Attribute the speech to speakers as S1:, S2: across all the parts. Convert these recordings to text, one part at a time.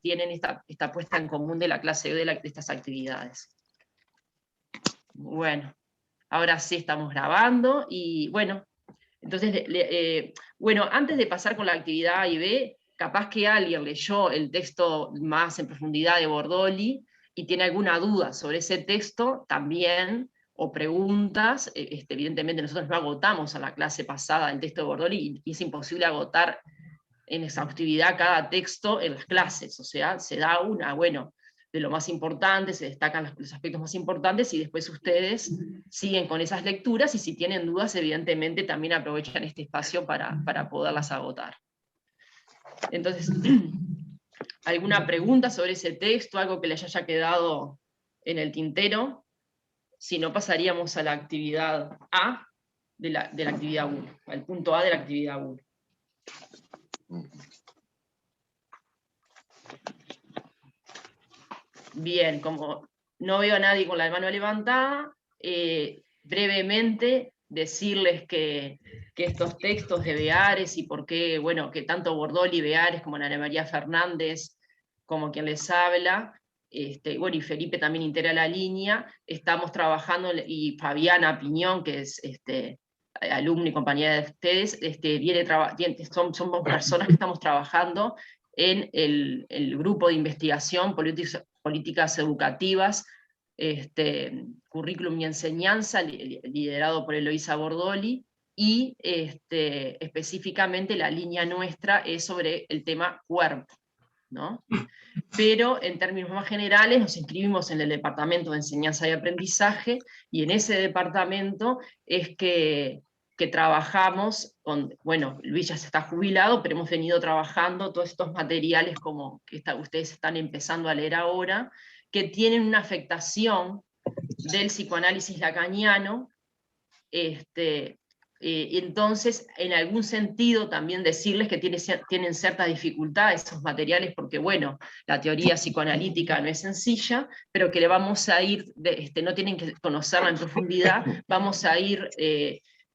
S1: tienen esta puesta en común de la clase B de estas actividades. Bueno, ahora sí estamos grabando, y bueno, entonces, bueno, antes de pasar con la actividad A y B, capaz que alguien leyó el texto más en profundidad de Bordoli, y tiene alguna duda sobre ese texto también, o preguntas. Evidentemente nosotros no agotamos a la clase pasada el texto de Bordoli, y es imposible agotar en exhaustividad cada texto en las clases, o sea, se da bueno, de lo más importante, se destacan los aspectos más importantes, y después ustedes siguen con esas lecturas, y si tienen dudas, evidentemente también aprovechan este espacio para poderlas agotar. Entonces, ¿alguna pregunta sobre ese texto? ¿Algo que les haya quedado en el tintero? Si no, pasaríamos a la actividad A de la actividad 1, al punto A de la actividad 1. Bien, como no veo a nadie con la mano levantada, brevemente decirles que estos textos de Beares, y por qué, bueno, que tanto Bordoli, Beares, como Ana María Fernández, como quien les habla, bueno, y Felipe también integra la línea, estamos trabajando, y Fabiana Piñón, que es alumna y compañera de ustedes, somos personas que estamos trabajando en el grupo de investigación políticas educativas, currículum y enseñanza, liderado por Eloísa Bordoli, y específicamente la línea nuestra es sobre el tema cuerpo, ¿no? Pero en términos más generales nos inscribimos en el Departamento de Enseñanza y Aprendizaje, y en ese departamento es que trabajamos con, bueno, Luis ya se está jubilado, pero hemos venido trabajando todos estos materiales como que ustedes están empezando a leer ahora, que tienen una afectación del psicoanálisis lacaniano. Entonces, en algún sentido, también decirles que tienen cierta dificultad esos materiales, porque bueno, la teoría psicoanalítica no es sencilla, pero que le vamos a ir, no tienen que conocerla en profundidad, vamos a ir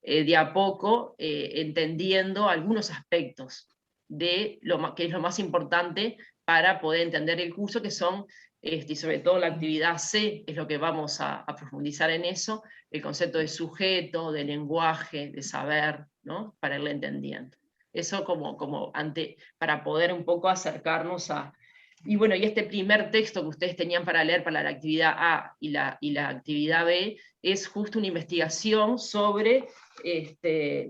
S1: de a poco entendiendo algunos aspectos de que es lo más importante para poder entender el curso, que son, y sobre todo la actividad C, es lo que vamos a profundizar en eso, el concepto de sujeto, de lenguaje, de saber, ¿no? Para irle entendiendo. Eso para poder un poco acercarnos a... Y bueno, y este primer texto que ustedes tenían para leer para la actividad A y la actividad B, es justo una investigación sobre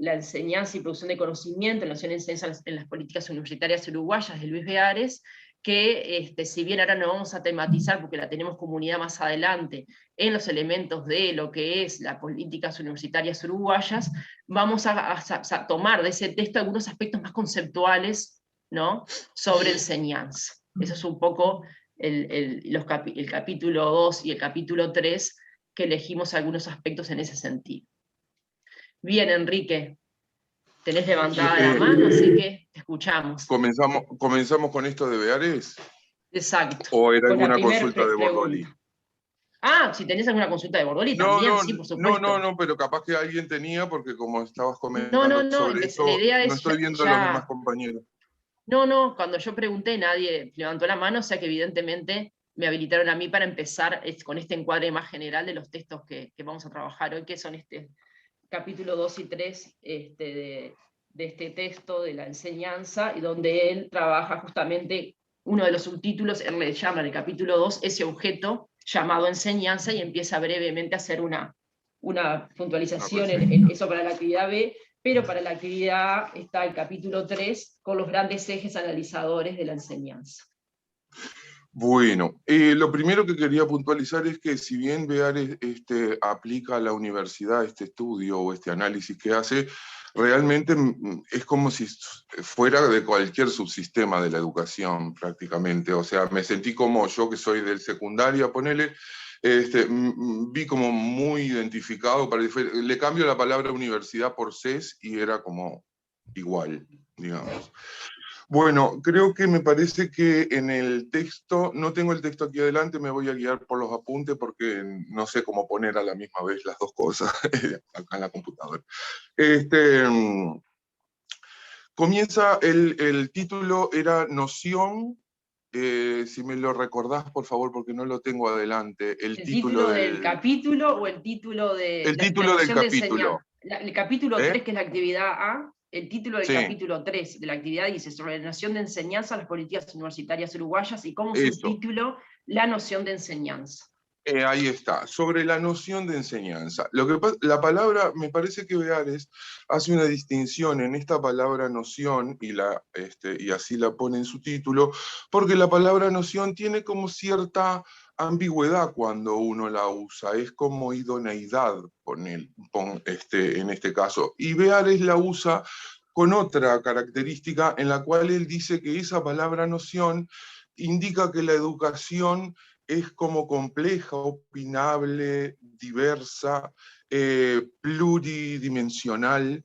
S1: la enseñanza y producción de conocimiento, la noción de enseñanza en las políticas universitarias uruguayas, de Luis Beares, que si bien ahora no vamos a tematizar porque la tenemos como unidad más adelante en los elementos de lo que es las políticas universitarias uruguayas, vamos a tomar de ese texto algunos aspectos más conceptuales, ¿no? Sobre enseñanza. Eso es un poco el capítulo 2 y el capítulo 3, que elegimos algunos aspectos en ese sentido. Bien, Enrique, tenés levantada la mano, así que te escuchamos.
S2: ¿Comenzamos con esto de Beares?
S1: Exacto.
S2: ¿O era
S1: Con
S2: alguna consulta de Bordoli?
S1: Ah, si tenés alguna consulta de Bordoli también, sí, por supuesto.
S2: No, pero capaz que alguien tenía, porque como estabas comentando sobre esto,
S1: la idea
S2: no
S1: es
S2: estoy viendo a los demás compañeros.
S1: No, cuando yo pregunté nadie levantó la mano, o sea que evidentemente me habilitaron a mí para empezar con este encuadre más general de los textos que vamos a trabajar hoy, que son capítulo 2 y 3 de este texto de la enseñanza, y donde él trabaja justamente uno de los subtítulos. Él le llama en el capítulo 2 ese objeto llamado enseñanza, y empieza brevemente a hacer una puntualización en eso para la actividad B, pero para la actividad A está el capítulo 3 con los grandes ejes analizadores de la enseñanza.
S2: Bueno, lo primero que quería puntualizar es que si bien Beares aplica a la universidad este estudio o este análisis que hace, realmente es como si fuera de cualquier subsistema de la educación prácticamente. O sea, me sentí como yo, que soy del secundaria, ponele, vi como muy identificado, le cambio la palabra universidad por CES y era como igual, digamos. Bueno, creo que me parece que en el texto, no tengo el texto aquí adelante, me voy a guiar por los apuntes porque no sé cómo poner a la misma vez las dos cosas acá en la computadora. Comienza, el título era Noción si me lo recordás, por favor, porque no lo tengo adelante,
S1: ¿El título del capítulo o el título de
S2: el
S1: la
S2: título del
S1: noción de enseñanza?
S2: capítulo.
S1: El capítulo
S2: ¿Eh?
S1: 3, que es la actividad A, el título del
S2: Sí,
S1: capítulo 3 de la actividad dice sobre la noción de enseñanza, las políticas universitarias uruguayas, y como
S2: eso.
S1: subtítulo, la noción de enseñanza.
S2: Ahí está, sobre la noción de enseñanza. La palabra, me parece que Beares hace una distinción en esta palabra noción, y así la pone en su título, porque la palabra noción tiene como cierta ambigüedad cuando uno la usa, es como idoneidad en este caso. Y Beares la usa con otra característica en la cual él dice que esa palabra noción indica que la educación es como compleja, opinable, diversa, pluridimensional,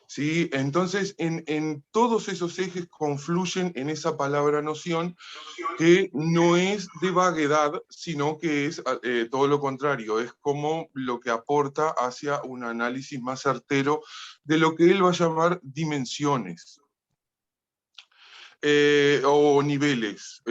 S2: ¿sí? Entonces, en todos esos ejes confluyen en esa palabra noción, que no es de vaguedad, sino que es todo lo contrario, es como lo que aporta hacia un análisis más certero de lo que él va a llamar dimensiones. O niveles,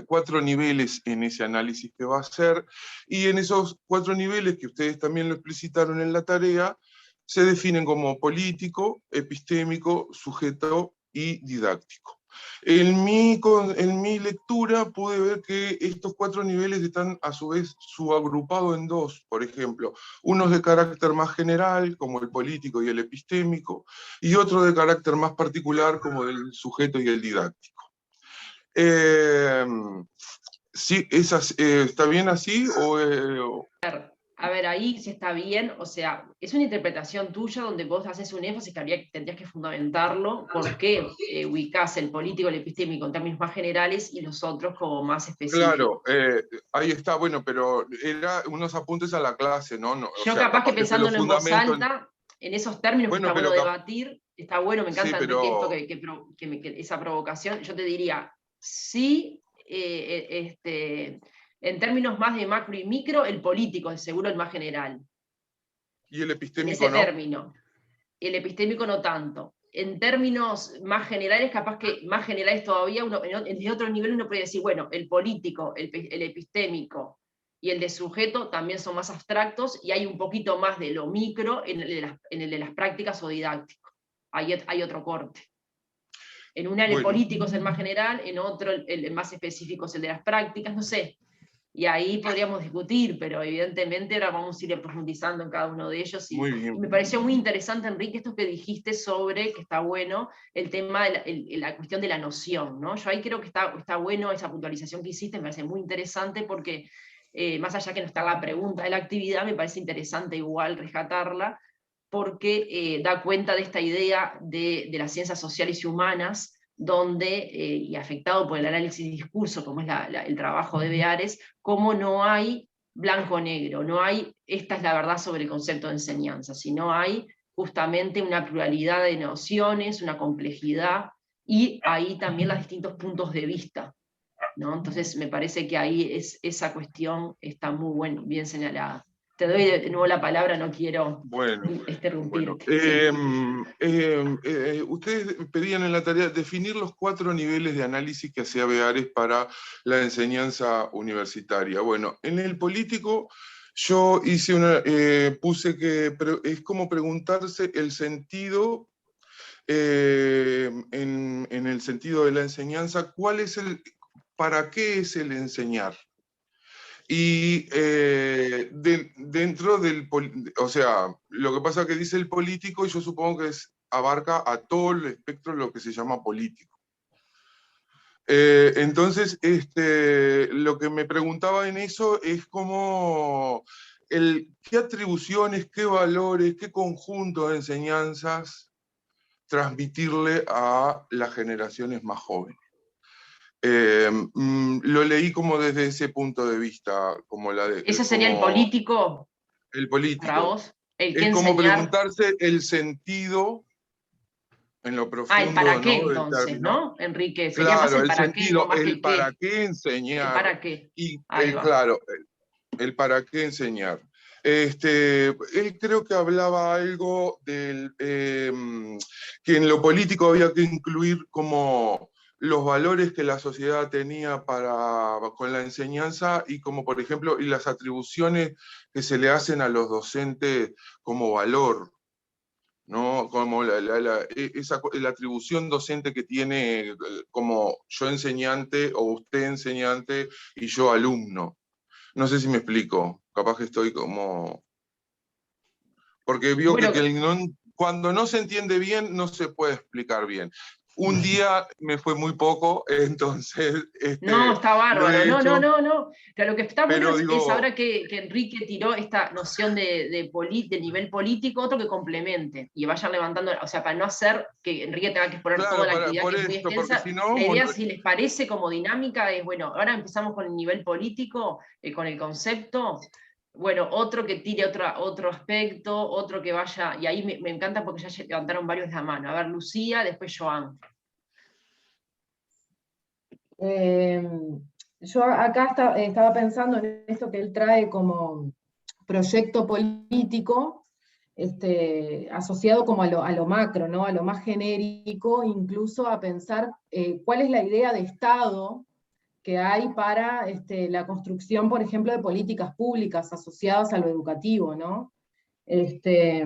S2: 4 niveles en ese análisis que va a hacer, y en esos 4 niveles, que ustedes también lo explicitaron en la tarea, se definen como político, epistémico, sujeto y didáctico. En mi lectura pude ver que estos 4 niveles están a su vez subagrupados en 2, por ejemplo, unos de carácter más general, como el político y el epistémico, y otro de carácter más particular, como el sujeto y el didáctico. Eh, sí, ¿está bien así?
S1: A ver, ahí sí está bien, o sea, es una interpretación tuya donde vos haces un énfasis que tendrías que fundamentarlo, por qué ubicás el político, el epistémico en términos más generales y los otros como más
S2: Claro,
S1: específicos.
S2: ahí está, bueno, pero era unos apuntes a la clase, ¿no? O
S1: Yo
S2: sea,
S1: capaz que
S2: capaz que te lo
S1: pensándolo en voz
S2: fundamento.
S1: alta, en esos términos que
S2: Bueno,
S1: está bueno
S2: pero
S1: debatir, está bueno, me
S2: sí,
S1: encanta Enrique esto
S2: pero
S1: que esa provocación, yo te diría, sí, en términos más de macro y micro, el político es seguro el más general,
S2: ¿y el
S1: en ese
S2: epistémico no?
S1: término. El epistémico no tanto. En términos más generales, capaz que más generales todavía, en otro nivel uno puede decir, bueno, el político, el epistémico y el de sujeto también son más abstractos, y hay un poquito más de lo micro en el de las prácticas o didáctico. Hay otro corte. En una el
S2: Bueno,
S1: político es el más general, en otro el más específico es el de las prácticas, no sé. Y ahí podríamos discutir, pero evidentemente ahora vamos a ir profundizando en cada uno de ellos.
S2: muy
S1: Y me
S2: bien.
S1: pareció muy interesante, Enrique, esto que dijiste sobre, que está bueno, el tema de la cuestión de la noción, ¿no? Yo ahí creo que está bueno esa puntualización que hiciste, me parece muy interesante porque, más allá que no está la pregunta de la actividad, me parece interesante igual rescatarla, porque da cuenta de esta idea de las ciencias sociales y humanas, donde, y afectado por el análisis de discurso, como es el trabajo de Beares, cómo no hay blanco-negro, no hay esta es la verdad sobre el concepto de enseñanza, sino hay justamente una pluralidad de nociones, una complejidad, y ahí también los distintos puntos de vista, ¿no? Entonces me parece que ahí esa cuestión está muy bien señalada. Te doy de nuevo la palabra, no quiero
S2: Bueno, bueno.
S1: interrumpirte. Sí.
S2: Ustedes pedían en la tarea definir los 4 niveles de análisis que hacía Beares para la enseñanza universitaria. Bueno, en el político yo puse que es como preguntarse el sentido, en el sentido de la enseñanza, ¿para qué es el enseñar? Y dentro o sea, lo que pasa es que dice el político, y yo supongo que abarca a todo el espectro de lo que se llama político. Entonces, lo que me preguntaba en eso es cómo, qué atribuciones, qué valores, qué conjunto de enseñanzas transmitirle a las generaciones más jóvenes. Lo leí como desde ese punto de vista,
S1: ¿Ese sería
S2: como el
S1: para
S2: político.
S1: vos? ¿El qué
S2: Es como
S1: enseñar?
S2: preguntarse el sentido en lo
S1: Ah, el
S2: profundo,
S1: para qué
S2: ¿no?, del
S1: entonces,
S2: término.
S1: ¿no, Enrique? Sería más
S2: Claro,
S1: el
S2: el
S1: para qué, no
S2: sentido,
S1: más que
S2: el
S1: el
S2: para
S1: qué.
S2: qué
S1: El
S2: enseñar,
S1: para qué.
S2: y
S1: Ahí va.
S2: claro, el para qué enseñar. Él creo que hablaba algo que en lo político había que incluir como los valores que la sociedad tenía con la enseñanza y como por ejemplo, y las atribuciones que se le hacen a los docentes como valor, ¿no? Como la atribución docente que tiene como yo enseñante o usted enseñante y yo alumno. No sé si me explico, capaz que estoy como... Porque vio
S1: Bueno,
S2: cuando no se entiende bien, no se puede explicar bien. Un día me fue muy poco, entonces
S1: no, está
S2: lo
S1: bárbaro.
S2: he
S1: No, no,
S2: hecho,
S1: no, no. Pero lo que está bueno
S2: pero
S1: es
S2: digo,
S1: ahora que Enrique tiró esta noción de nivel político, otro que complemente y vayan levantando, o sea, para no hacer que Enrique tenga que exponer toda
S2: claro,
S1: la actividad
S2: por
S1: que es muy
S2: esto, porque
S1: extensa.
S2: si no,
S1: La idea, si les parece como dinámica, es, bueno, ahora empezamos con el nivel político, con el concepto. Bueno, otro que tire otro aspecto, otro que vaya, y ahí me encanta porque ya levantaron varios la mano. A ver, Lucía, después Joan.
S3: Eh, yo acá estaba pensando en esto que él trae como proyecto político, asociado como a lo macro, ¿no? A lo más genérico, incluso a pensar cuál es la idea de Estado que hay para la construcción, por ejemplo, de políticas públicas asociadas a lo educativo, ¿no? Este,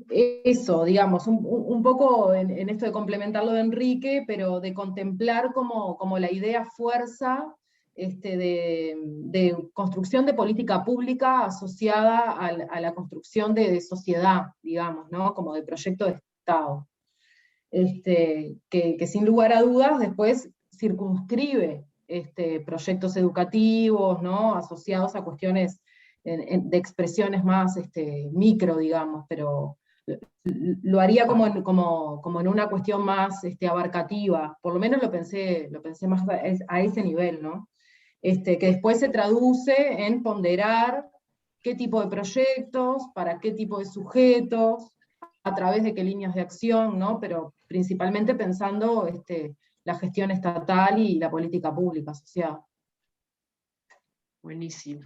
S3: Eso, digamos, un poco en esto de complementar lo de Enrique, pero de contemplar como la idea fuerza de construcción de política pública asociada a la construcción de sociedad, digamos, ¿no? Como de proyecto de Estado. Que sin lugar a dudas después circunscribe proyectos educativos, ¿no? Asociados a cuestiones de expresiones más micro, digamos, pero lo haría como en una cuestión más abarcativa, por lo menos lo pensé más a ese nivel, ¿no? Que después se traduce en ponderar qué tipo de proyectos, para qué tipo de sujetos, a través de qué líneas de acción, ¿no? Pero principalmente pensando la gestión estatal y la política pública asociada.
S1: Buenísimo.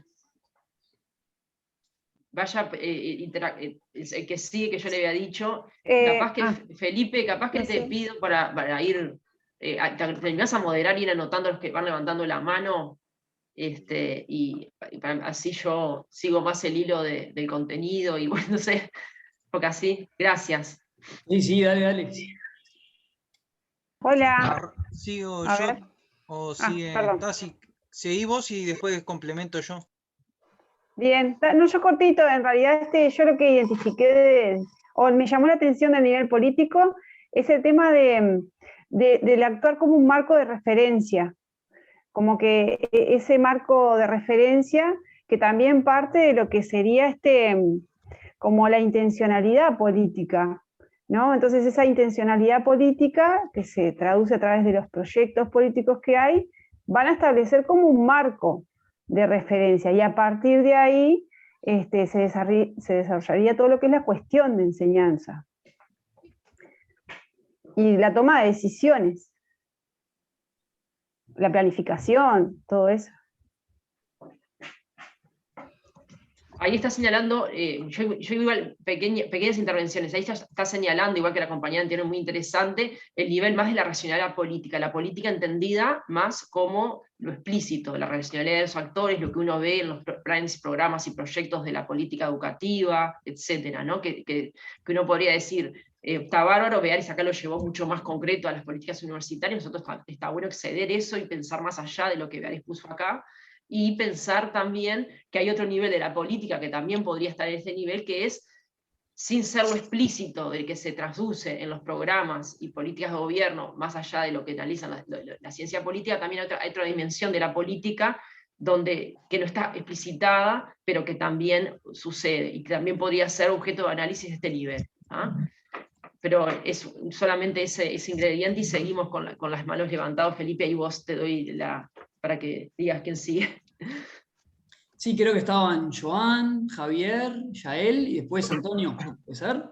S1: Vaya, el que sigue, que yo le había dicho, capaz que Felipe, capaz que
S4: no
S1: te
S4: sé.
S1: pido para ir, te animás a moderar y ir anotando a los que van levantando la mano, y así yo sigo más el hilo del contenido, y bueno, no sé, porque así, gracias.
S5: Sí, sí, dale, dale.
S4: Hola.
S6: ¿Sigo
S4: A
S6: yo
S4: ver.
S6: o sigue
S4: Perdón.
S6: Tasi? Seguí vos y después complemento yo.
S4: Bien, no, yo cortito, en realidad yo lo que identifiqué o me llamó la atención del nivel político es el tema del actuar como un marco de referencia, como que ese marco de referencia que también parte de lo que sería como la intencionalidad política, ¿no? Entonces esa intencionalidad política que se traduce a través de los proyectos políticos que hay, van a establecer como un marco de referencia y a partir de ahí se desarrollaría todo lo que es la cuestión de enseñanza y la toma de decisiones, la planificación, todo eso.
S1: Ahí está señalando, yo igual, pequeñas intervenciones, ahí está señalando, igual que la compañía anterior, muy interesante, el nivel más de la racionalidad política, la política entendida más como lo explícito, la racionalidad de los actores, lo que uno ve en los planes, programas y proyectos de la política educativa, etcétera, ¿no? Que uno podría decir, está bárbaro, Bearis acá lo llevó mucho más concreto a las políticas universitarias, nosotros está bueno exceder eso y pensar más allá de lo que Bearis puso acá, y pensar también que hay otro nivel de la política que también podría estar en ese nivel, que es, sin ser lo explícito del que se traduce en los programas y políticas de gobierno, más allá de lo que analizan la ciencia política, también hay otra dimensión de la política que no está explicitada, pero que también sucede, y que también podría ser objeto de análisis de este nivel. ¿Ah? Pero es solamente ese ingrediente y seguimos con las manos levantadas. Felipe, ahí vos te doy para que digas quién sigue.
S5: Sí, creo que estaban Joan, Javier, Yael y después Antonio. ¿Puede ser?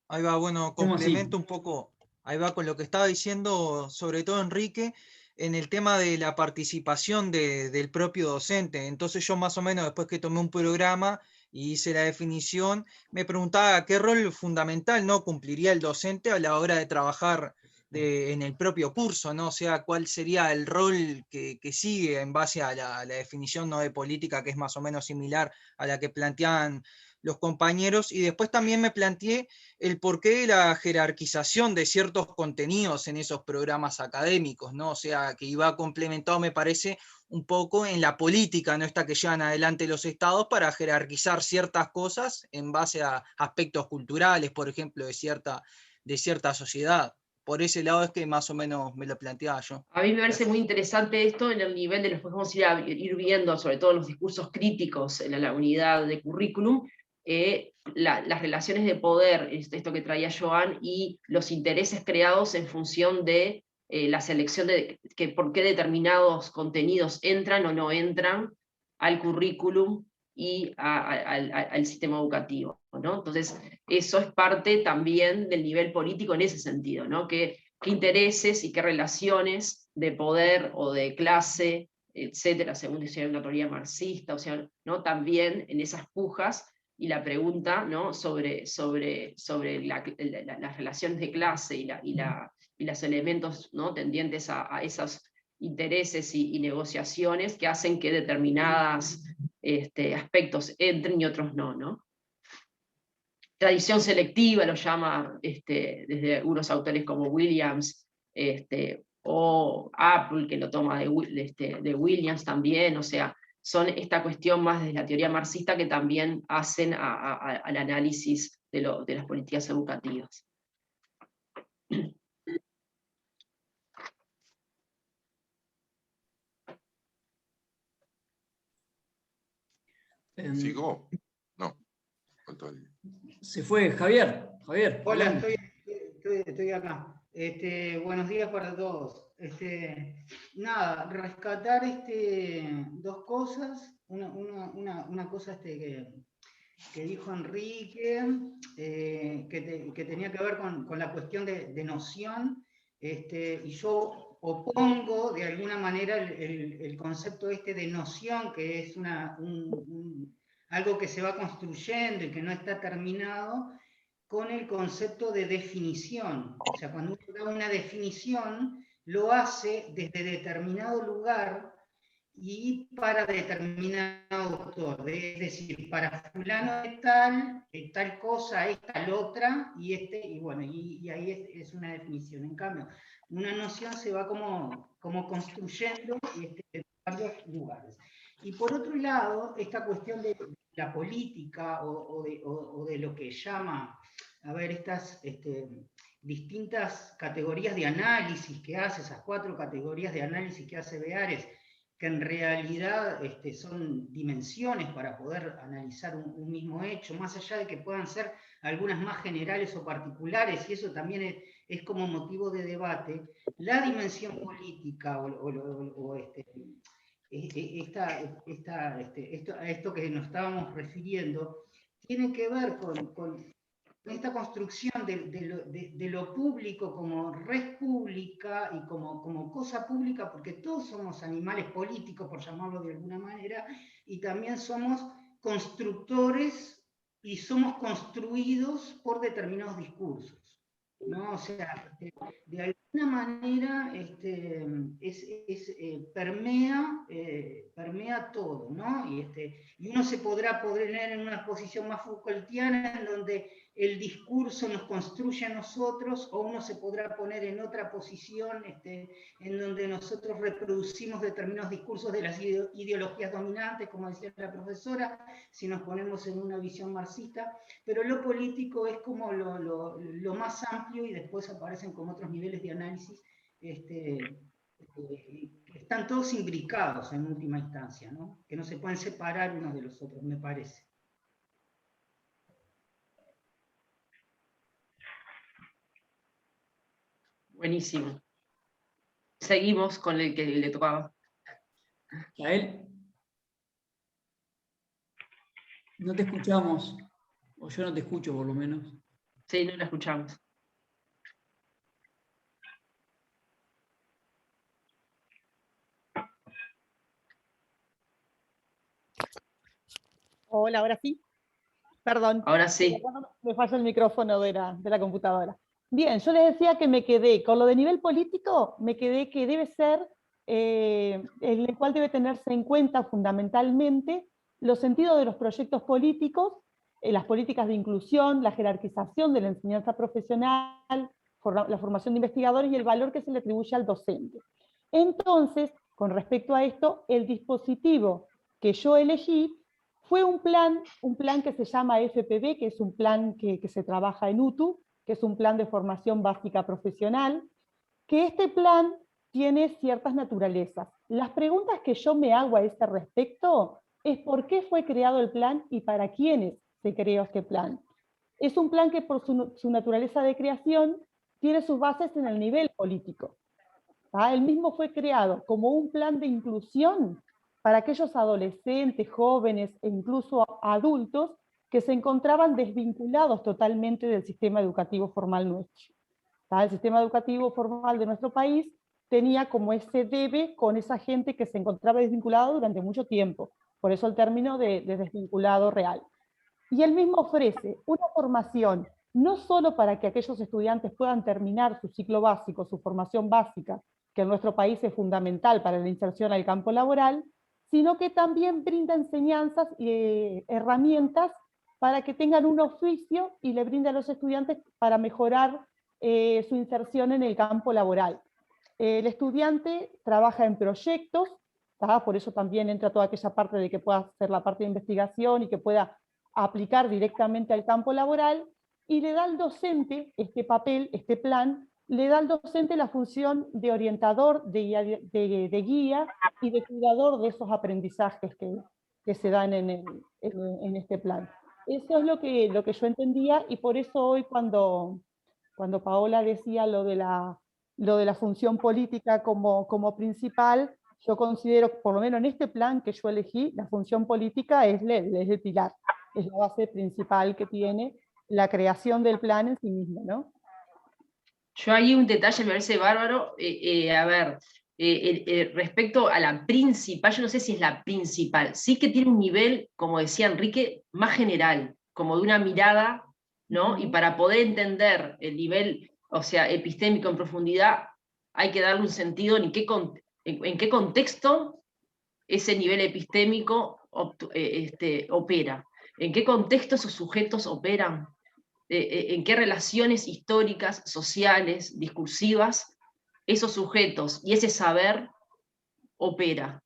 S6: Ahí va, bueno,
S5: ¿Cómo así?
S6: complemento un poco, ahí va con lo que estaba diciendo, sobre todo Enrique, en el tema de la participación del propio docente. Entonces yo más o menos, después que tomé un programa y hice la definición, me preguntaba qué rol fundamental no cumpliría el docente a la hora de trabajar en el propio curso, ¿no? O sea, cuál sería el rol que sigue en base a la definición, ¿no?, de política, que es más o menos similar a la que plantean los compañeros, y después también me planteé el porqué de la jerarquización de ciertos contenidos en esos programas académicos, ¿no? O sea, que iba complementado, me parece, un poco en la política, ¿no?, esta que llevan adelante los estados para jerarquizar ciertas cosas en base a aspectos culturales, por ejemplo, de cierta sociedad. Por ese lado es que más o menos me lo planteaba yo.
S1: A mí me parece muy interesante esto en el nivel de los que vamos a ir viendo, sobre todo en los discursos críticos en la unidad de currículum, las relaciones de poder, esto que traía Joan, y los intereses creados en función de la selección de por qué determinados contenidos entran o no entran al currículum y al sistema educativo, ¿no? Entonces, eso es parte también del nivel político en ese sentido, ¿no? Qué intereses y qué relaciones de poder o de clase, etcétera, según decía una teoría marxista, o sea, ¿no?, también en esas pujas, y la pregunta, ¿no?, sobre las relaciones de clase y los elementos, ¿no?, tendientes a esos intereses y negociaciones que hacen que determinados aspectos entren y otros no, ¿no? Tradición selectiva lo llama desde algunos autores como Williams, o Apple, que lo toma de Williams también, o sea, son esta cuestión más de la teoría marxista que también hacen al análisis de las políticas educativas.
S2: ¿Sigo? No, faltó alguien.
S5: Se fue Javier. Javier,
S7: Hola,
S5: adelante.
S7: estoy acá. Buenos días para todos. Nada, rescatar dos cosas. Una cosa que dijo Enrique, que tenía que ver con la cuestión de noción, y yo opongo de alguna manera el concepto de noción, que es algo que se va construyendo y que no está terminado, con el concepto de definición. O sea, cuando uno da una definición, lo hace desde determinado lugar y para determinado autor. Es decir, para fulano es tal cosa es tal otra, y bueno, y ahí es una definición. En cambio, una noción se va como construyendo en varios lugares. Y por otro lado, esta cuestión de la política o de lo que llama, a ver, estas distintas categorías de análisis que hace, esas 4 categorías de análisis que hace Beares, que en realidad son dimensiones para poder analizar un mismo hecho, más allá de que puedan ser algunas más generales o particulares, y eso también es como motivo de debate. La dimensión política esto que nos estábamos refiriendo, tiene que ver con esta construcción de lo público como red pública y como cosa pública, porque todos somos animales políticos, por llamarlo de alguna manera, y también somos constructores y somos construidos por determinados discursos, ¿no? O sea, de alguna manera permea todo, ¿no? Y uno se podrá poner en una posición más Foucaultiana, en donde el discurso nos construye a nosotros, o uno se podrá poner en otra posición en donde nosotros reproducimos determinados discursos de las ideologías dominantes, como decía la profesora, si nos ponemos en una visión marxista, pero lo político es como lo más amplio, y después aparecen como otros niveles de análisis que están todos imbricados en última instancia, ¿no? Que no se pueden separar unos de los otros, me parece.
S1: Buenísimo. Seguimos con el que le tocaba.
S5: Yael, no te escuchamos, o yo no te escucho por lo menos.
S1: Sí, no la escuchamos.
S8: Hola, ahora sí. Perdón.
S1: Ahora sí.
S8: Me falla el micrófono de la computadora. Bien, yo les decía que me quedé, con lo de nivel político, me quedé que debe ser, en el cual debe tenerse en cuenta fundamentalmente los sentidos de los proyectos políticos, las políticas de inclusión, la jerarquización de la enseñanza profesional, la formación de investigadores y el valor que se le atribuye al docente. Entonces, con respecto a esto, el dispositivo que yo elegí fue un plan que se llama FPB, que es un plan que se trabaja en UTU, que es un plan de formación básica profesional, que este plan tiene ciertas naturalezas. Las preguntas que yo me hago a este respecto es por qué fue creado el plan y para quiénes se creó este plan. Es un plan que por su naturaleza de creación tiene sus bases en el nivel político. El mismo fue creado como un plan de inclusión para aquellos adolescentes, jóvenes e incluso adultos que se encontraban desvinculados totalmente del sistema educativo formal nuestro. El sistema educativo formal de nuestro país tenía como ese debe con esa gente que se encontraba desvinculado durante mucho tiempo, por eso el término de desvinculado real. Y él mismo ofrece una formación no solo para que aquellos estudiantes puedan terminar su ciclo básico, su formación básica, que en nuestro país es fundamental para la inserción al campo laboral, sino que también brinda enseñanzas y herramientas para que tengan un oficio y le brinda a los estudiantes para mejorar su inserción en el campo laboral. El estudiante trabaja en proyectos, por eso también entra toda aquella parte de que pueda hacer la parte de investigación y que pueda aplicar directamente al campo laboral, y le da al docente este papel, este plan, le da al docente la función de orientador, de guía y de cuidador de esos aprendizajes que se dan en este plan. Eso es lo que yo entendía, y por eso hoy cuando Paola decía lo de la función política como principal, yo considero, por lo menos en este plan que yo elegí, la función política es el pilar, es la base principal que tiene la creación del plan en sí mismo, ¿no?
S1: Yo ahí un detalle me parece bárbaro, a ver, respecto a la principal, yo no sé si es la principal, sí que tiene un nivel, como decía Enrique, más general, como de una mirada, ¿no? Y para poder entender el nivel, o sea, epistémico en profundidad, hay que darle un sentido en qué contexto ese nivel epistémico opera, en qué contexto esos sujetos operan, en qué relaciones históricas, sociales, discursivas, esos sujetos y ese saber opera,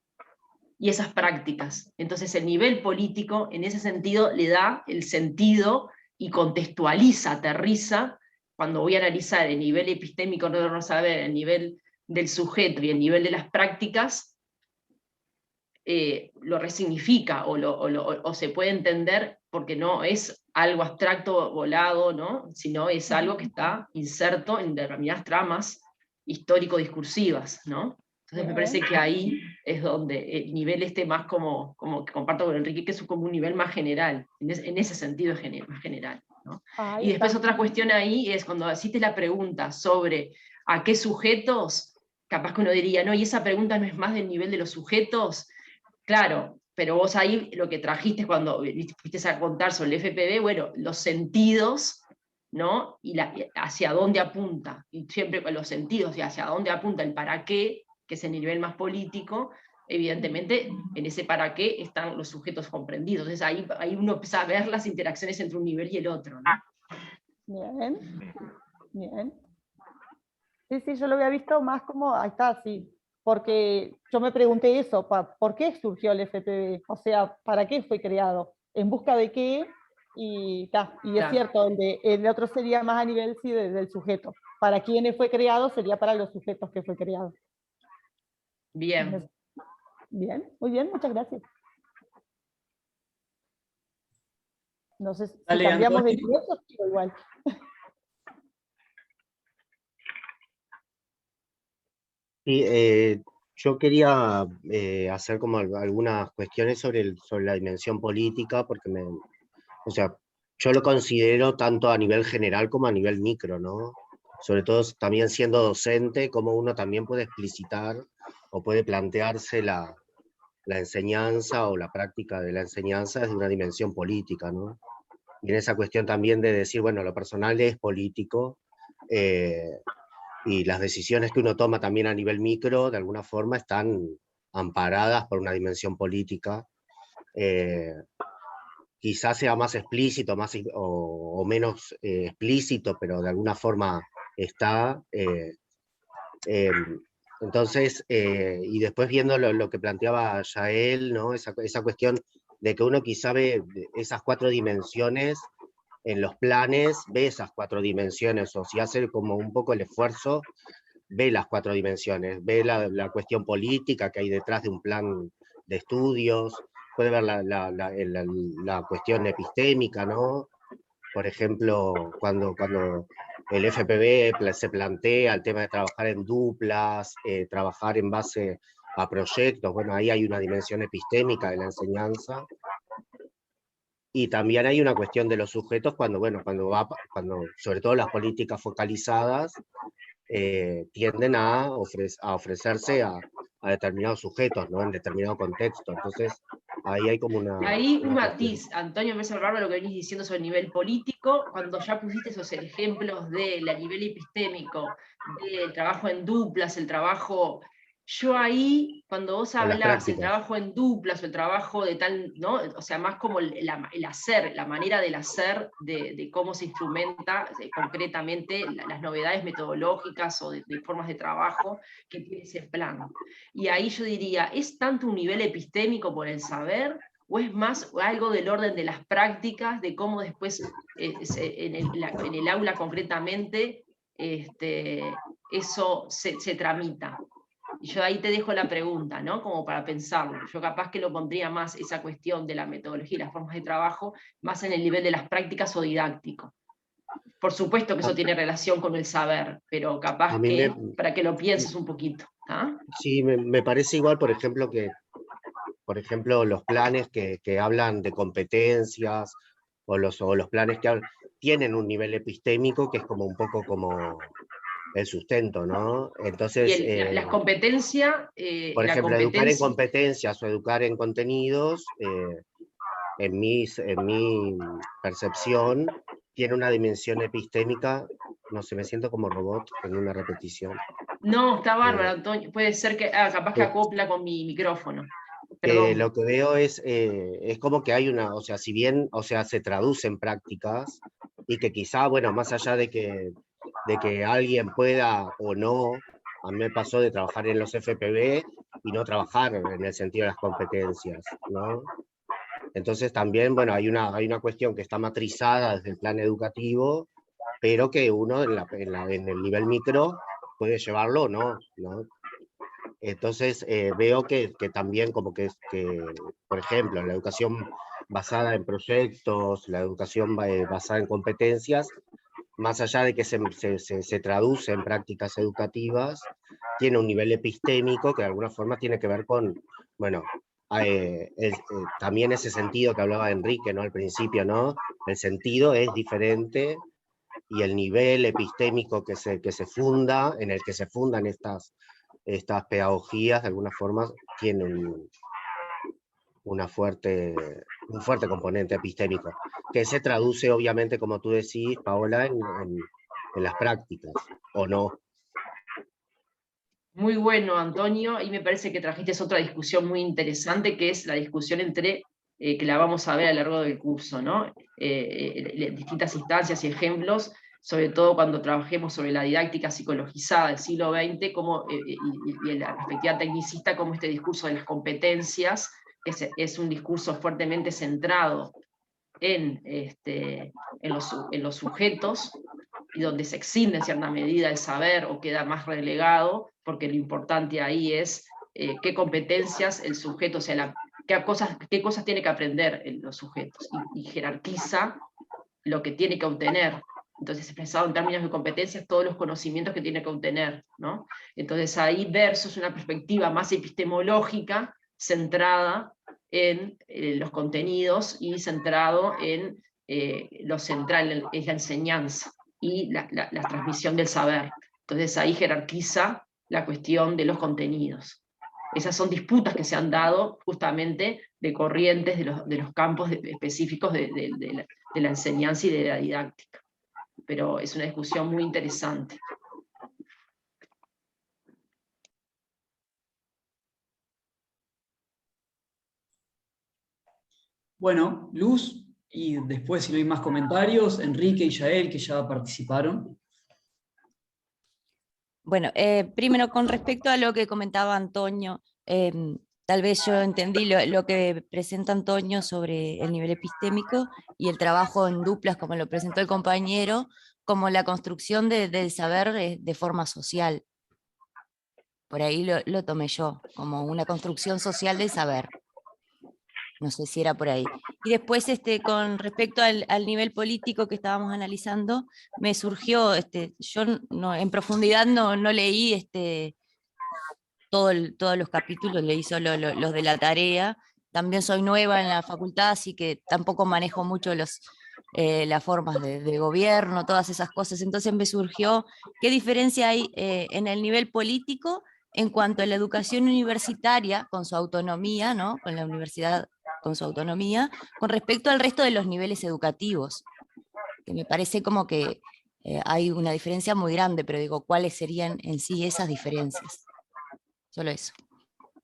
S1: y esas prácticas. Entonces el nivel político, en ese sentido, le da el sentido y contextualiza, aterriza, cuando voy a analizar el nivel epistémico, no saber, el nivel del sujeto y el nivel de las prácticas, lo resignifica o se puede entender, porque no es algo abstracto, volado, ¿no? Sino es algo que está inserto en determinadas tramas histórico-discursivas, ¿no? Entonces me parece que ahí es donde el nivel más como que comparto con Enrique, que es como un nivel más general, en ese sentido más general, ¿no? Y después otra cuestión ahí es cuando hiciste la pregunta sobre a qué sujetos, capaz que uno diría, no, y esa pregunta no es más del nivel de los sujetos. Claro, pero vos ahí lo que trajiste cuando fuiste a contar sobre el FPB, bueno, los sentidos, ¿no? Y hacia dónde apunta, y siempre con los sentidos, y hacia dónde apunta el para qué, que es el nivel más político, evidentemente en ese para qué están los sujetos comprendidos. Entonces ahí uno empieza a ver las interacciones entre un nivel y el otro, ¿no?
S8: Bien, bien. Sí, yo lo había visto más como, ahí está, sí, porque yo me pregunté eso, ¿por qué surgió el FPB? O sea, ¿para qué fue creado? ¿En busca de qué? Y es cierto, el otro sería más a nivel sí, del sujeto. ¿Para quiénes fue creado? Sería para los sujetos que fue creado.
S1: Bien.
S8: Bien, muy bien, muchas gracias. No sé si
S5: Dale,
S8: cambiamos de
S5: Antonio.
S8: nivel o sigo igual.
S9: Sí, yo quería hacer como algunas cuestiones sobre la dimensión política, porque o sea, yo lo considero tanto a nivel general como a nivel micro, ¿no? Sobre todo también siendo docente, como uno también puede explicitar o puede plantearse la enseñanza o la práctica de la enseñanza desde una dimensión política, ¿no? Y en esa cuestión también de decir, bueno, lo personal es político, y las decisiones que uno toma también a nivel micro, de alguna forma, están amparadas por una dimensión política. Quizás sea más explícito o menos explícito, pero de alguna forma está. Entonces, y después viendo lo que planteaba Yael, ¿no? Esa cuestión de que uno quizá ve esas 4 dimensiones en los planes, ve esas 4 dimensiones, o si hace como un poco el esfuerzo, ve las 4 dimensiones, ve la cuestión política que hay detrás de un plan de estudios, puede ver la cuestión epistémica, ¿no? Por ejemplo, cuando el FPV se plantea el tema de trabajar en duplas, trabajar en base a proyectos, bueno, ahí hay una dimensión epistémica de la enseñanza. Y también hay una cuestión de los sujetos cuando sobre todo las políticas focalizadas tienden a ofrecerse a determinados sujetos, ¿no? En determinado contexto. Entonces, ahí hay como una...
S1: Ahí un matiz, Antonio, me parece raro lo que venís diciendo sobre el nivel político, cuando ya pusiste esos ejemplos del nivel epistémico, del trabajo en duplas, el trabajo... Yo ahí, cuando vos hablás del trabajo en duplas o el trabajo de tal, ¿no? O sea, más como el hacer, la manera del hacer, de cómo se instrumenta concretamente las novedades metodológicas o de formas de trabajo que tiene ese plan. Y ahí yo diría, ¿es tanto un nivel epistémico por el saber? ¿O es más algo del orden de las prácticas, de cómo después en el aula concretamente eso se tramita? Y yo ahí te dejo la pregunta, ¿no? Como para pensarlo. Yo capaz que lo pondría más esa cuestión de la metodología y las formas de trabajo, más en el nivel de las prácticas o didáctico. Por supuesto que eso tiene relación con el saber, pero capaz que, para que lo pienses un poquito. ¿Ah?
S9: Sí, me parece igual, por ejemplo, los planes que hablan de competencias, o los planes que tienen un nivel epistémico que es como un poco como el sustento, ¿no? Entonces,
S1: las competencias...
S9: por ejemplo, educar en competencias o educar en contenidos, en mi percepción, tiene una dimensión epistémica, no sé, me siento como robot en una repetición.
S1: No, está bárbaro, Antonio. Puede ser que, capaz que acopla con mi micrófono.
S9: Lo que veo es como que hay o sea, si bien, o sea, se traduce en prácticas, y que quizá, bueno, más allá de que alguien pueda o no, a mí me pasó de trabajar en los FPV y no trabajar en el sentido de las competencias, ¿no? Entonces también, bueno, hay una cuestión que está matrizada desde el plan educativo, pero que uno en el nivel micro puede llevarlo o no, ¿no? Entonces veo que también como que, por ejemplo, la educación basada en proyectos, la educación basada en competencias, más allá de que se traduce en prácticas educativas, tiene un nivel epistémico que de alguna forma tiene que ver con, bueno, también ese sentido que hablaba Enrique, ¿no? Al principio, ¿no? El sentido es diferente y el nivel epistémico que se funda, en el que se fundan estas pedagogías, de alguna forma, tiene un fuerte componente epistémico, que se traduce, obviamente, como tú decís, Paola, en las prácticas, ¿o no?
S1: Muy bueno, Antonio, y me parece que trajiste otra discusión muy interesante, que es la discusión entre, que la vamos a ver a lo largo del curso, ¿no? Distintas instancias y ejemplos, sobre todo cuando trabajemos sobre la didáctica psicologizada del siglo XX, y en la perspectiva tecnicista, como este discurso de las competencias, es un discurso fuertemente centrado en los sujetos, y donde se extiende en cierta medida el saber o queda más relegado, porque lo importante ahí es qué competencias el sujeto, o sea, qué cosas tiene que aprender los sujetos, y jerarquiza lo que tiene que obtener. Entonces, expresado en términos de competencias, todos los conocimientos que tiene que obtener, ¿no? Entonces ahí versus una perspectiva más epistemológica, centrada en los contenidos y centrado en lo central, es la enseñanza y la transmisión del saber. Entonces ahí jerarquiza la cuestión de los contenidos. Esas son disputas que se han dado justamente de corrientes de los campos específicos de la enseñanza y de la didáctica. pero es una discusión muy interesante.
S5: Bueno, Luz, y después si no hay más comentarios, Enrique y Yael, que ya participaron.
S10: Bueno, primero con respecto a lo que comentaba Antonio, tal vez yo entendí lo que presenta Antonio sobre el nivel epistémico y el trabajo en duplas, como lo presentó el compañero, como la construcción del saber de forma social. Por ahí lo tomé yo, como una construcción social del saber. No sé si era por ahí. Y después, con respecto al nivel político que estábamos analizando, me surgió, yo en profundidad no leí todos los capítulos, leí solo los de la tarea. También soy nueva en la facultad, así que tampoco manejo mucho las formas de gobierno, todas esas cosas. Entonces me surgió, ¿qué diferencia hay en el nivel político en cuanto a la educación universitaria, con su autonomía, ¿no? Con la universidad con su autonomía, con respecto al resto de los niveles educativos? Que me parece como que hay una diferencia muy grande, pero digo, ¿cuáles serían en sí esas diferencias? Solo eso.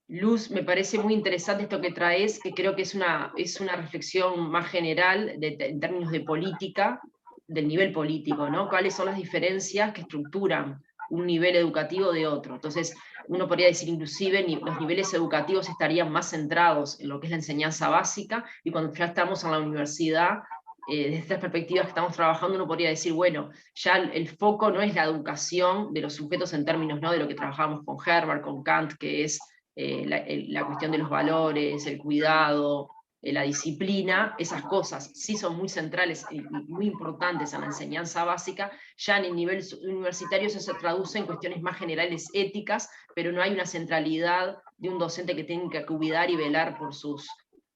S1: Luz, me parece muy interesante esto que traes, que creo que es una reflexión más general en términos de política, del nivel político, ¿no? ¿Cuáles son las diferencias que estructuran un nivel educativo de otro? Entonces, uno podría decir inclusive los niveles educativos estarían más centrados en lo que es la enseñanza básica, y cuando ya estamos en la universidad, desde estas perspectivas que estamos trabajando, uno podría decir, bueno, ya el foco no es la educación de los sujetos en términos, ¿no?, de lo que trabajamos con Herbert, con Kant, que es la cuestión de los valores, el cuidado, la disciplina. Esas cosas sí son muy centrales y muy importantes en la enseñanza básica. Ya en el nivel universitario eso se traduce en cuestiones más generales éticas, pero no hay una centralidad de un docente que tenga que cuidar y velar por sus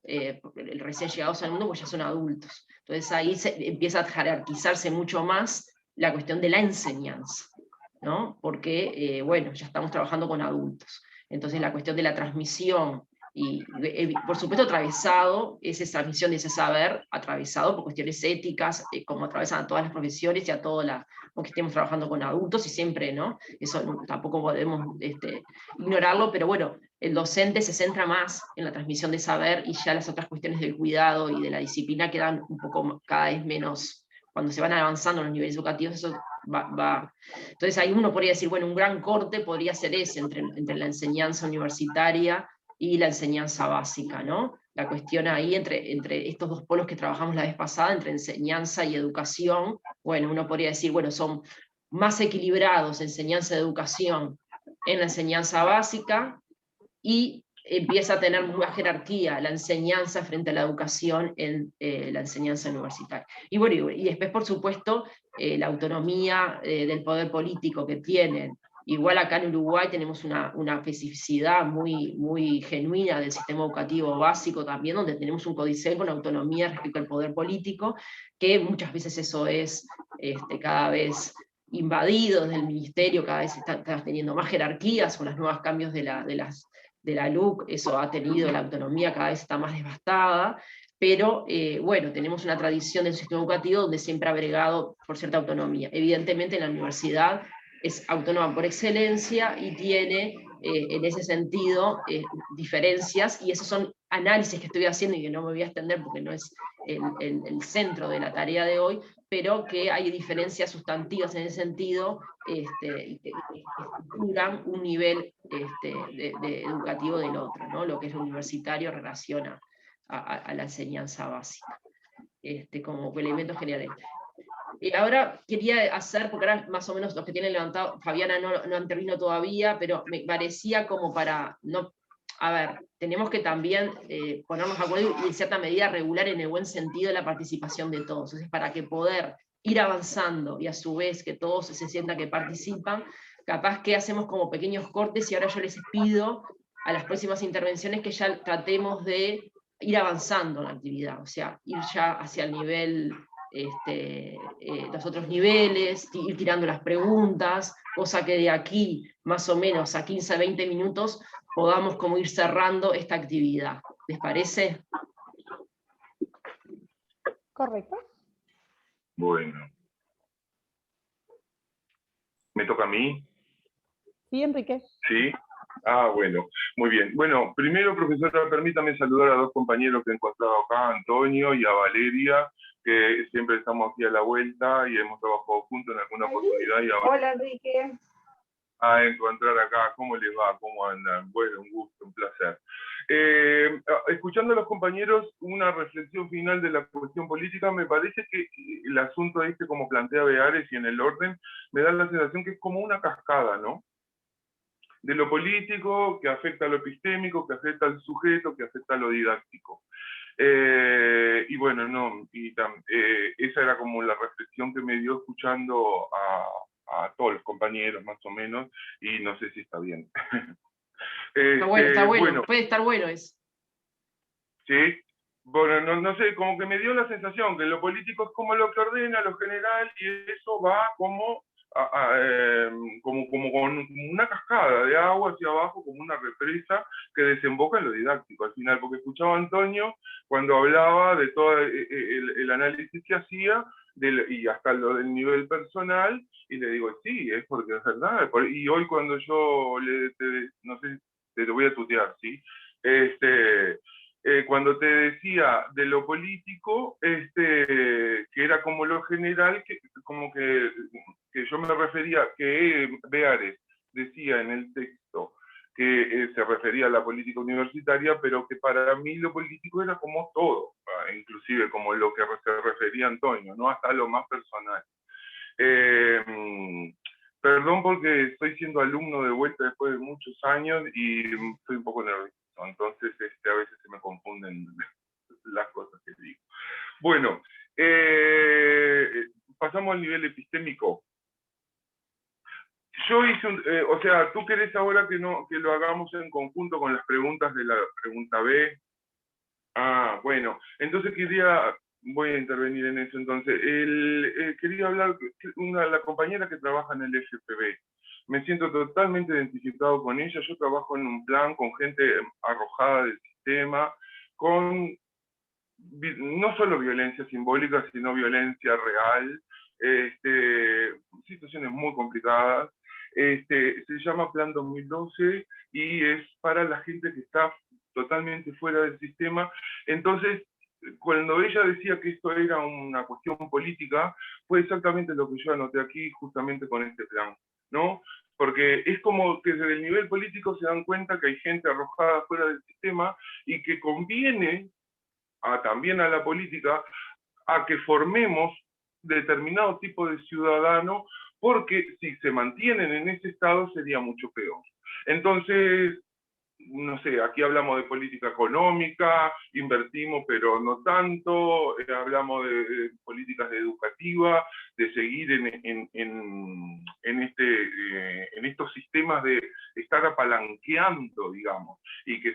S1: recién llegados al mundo, pues ya son adultos. Entonces ahí empieza a jerarquizarse mucho más la cuestión de la enseñanza, ¿no? Porque, bueno, ya estamos trabajando con adultos. Entonces la cuestión de la transmisión, y por supuesto atravesado, es esa transmisión de ese saber, atravesado por cuestiones éticas, como atravesan a todas las profesiones y a todas las, porque estemos trabajando con adultos, y siempre, ¿no? Eso tampoco podemos ignorarlo, pero bueno, el docente se centra más en la transmisión de saber, y ya las otras cuestiones del cuidado y de la disciplina quedan un poco cada vez menos. Cuando se van avanzando en los niveles educativos, eso va. Entonces ahí uno podría decir, bueno, un gran corte podría ser ese entre la enseñanza universitaria y la enseñanza básica, ¿no? La cuestión ahí entre estos dos polos que trabajamos la vez pasada, entre enseñanza y educación, bueno, uno podría decir, bueno, son más equilibrados enseñanza y educación en la enseñanza básica, y empieza a tener más jerarquía la enseñanza frente a la educación en la enseñanza universitaria. Y bueno, y después, por supuesto, la autonomía del poder político que tienen. Igual acá en Uruguay tenemos una especificidad muy, muy genuina del sistema educativo básico también, donde tenemos un códice con autonomía respecto al poder político, que muchas veces eso es cada vez invadido desde el ministerio, cada vez está teniendo más jerarquías con los nuevos cambios de la LUC, eso ha tenido, la autonomía cada vez está más devastada, pero bueno, tenemos una tradición del sistema educativo donde siempre ha bregado por cierta autonomía. Evidentemente la universidad es autónoma por excelencia y tiene en ese sentido diferencias, y esos son análisis que estoy haciendo y que no me voy a extender porque no es el centro de la tarea de hoy, pero que hay diferencias sustantivas en ese sentido, que estructuran un nivel educativo del otro, ¿no? Lo que es lo universitario relaciona a la enseñanza básica, como elementos generales. Ahora quería hacer, porque ahora más o menos los que tienen levantado, Fabiana no intervino todavía, pero me parecía como para no. A ver, tenemos que también ponernos de acuerdo y en cierta medida regular en el buen sentido la participación de todos. Entonces, para que poder ir avanzando y a su vez que todos se sientan que participan, capaz que hacemos como pequeños cortes, y ahora yo les pido a las próximas intervenciones que ya tratemos de ir avanzando en la actividad, o sea, ir ya hacia el nivel, los otros niveles, ir tirando las preguntas, cosa que de aquí más o menos a 15 a 20 minutos podamos como ir cerrando esta actividad. ¿Les parece?
S8: Correcto.
S2: Bueno. ¿Me toca a mí?
S8: Sí, Enrique.
S2: Sí. Ah, bueno, muy bien. Bueno, primero, profesora, permítame saludar a dos compañeros que he encontrado acá, a Antonio y a Valeria, que siempre estamos aquí a la vuelta y hemos trabajado juntos en alguna oportunidad y ahora
S4: Hola, Enrique.
S2: a encontrar acá. ¿Cómo les va? ¿Cómo andan? Bueno, un gusto, un placer. Escuchando a los compañeros, una reflexión final de la cuestión política, me parece que el asunto como plantea Beares y en el orden, me da la sensación que es como una cascada, ¿no? De lo político, que afecta a lo epistémico, que afecta al sujeto, que afecta a lo didáctico. Y bueno, esa era como la reflexión que me dio escuchando a todos los compañeros, más o menos, y no sé si está bien.
S1: Está bueno,
S2: bueno,
S1: puede estar bueno eso.
S2: ¿sí? Bueno, no sé, como que me dio la sensación que lo político es como lo que ordena, lo general, y eso va como con una cascada de agua hacia abajo, como una represa que desemboca en lo didáctico al final, porque escuchaba a Antonio cuando hablaba de todo el análisis que hacía, y hasta lo del nivel personal, y le digo, sí, es porque es verdad, y hoy cuando yo no sé, te voy a tutear, ¿sí? Cuando te decía de lo político, que era como lo general, como que yo me refería, que Beares decía en el texto que se refería a la política universitaria, pero que para mí lo político era como todo, inclusive como lo que se refería Antonio, ¿no? Hasta lo más personal. Perdón porque estoy siendo alumno de vuelta después de muchos años y estoy un poco nervioso, entonces a veces se me confunden las cosas que digo. Bueno, pasamos al nivel epistémico. Yo hice o sea, ¿tú querés ahora que lo hagamos en conjunto con las preguntas de la pregunta B? Ah, bueno, entonces voy a intervenir en eso entonces. Quería hablar, la compañera que trabaja en el FPB, me siento totalmente identificado con ella. Yo trabajo en un plan con gente arrojada del sistema, con no solo violencia simbólica, sino violencia real, situaciones muy complicadas. Se llama Plan 2012 y es para la gente que está totalmente fuera del sistema. Entonces, cuando ella decía que esto era una cuestión política, fue exactamente lo que yo anoté aquí justamente con este plan, ¿no? Porque es como que desde el nivel político se dan cuenta que hay gente arrojada fuera del sistema y que conviene también a la política a que formemos determinado tipo de ciudadano, porque si se mantienen en ese estado sería mucho peor. Entonces, no sé, aquí hablamos de política económica, invertimos pero no tanto, hablamos de políticas educativas, de seguir en estos sistemas de estar apalanqueando, digamos, y que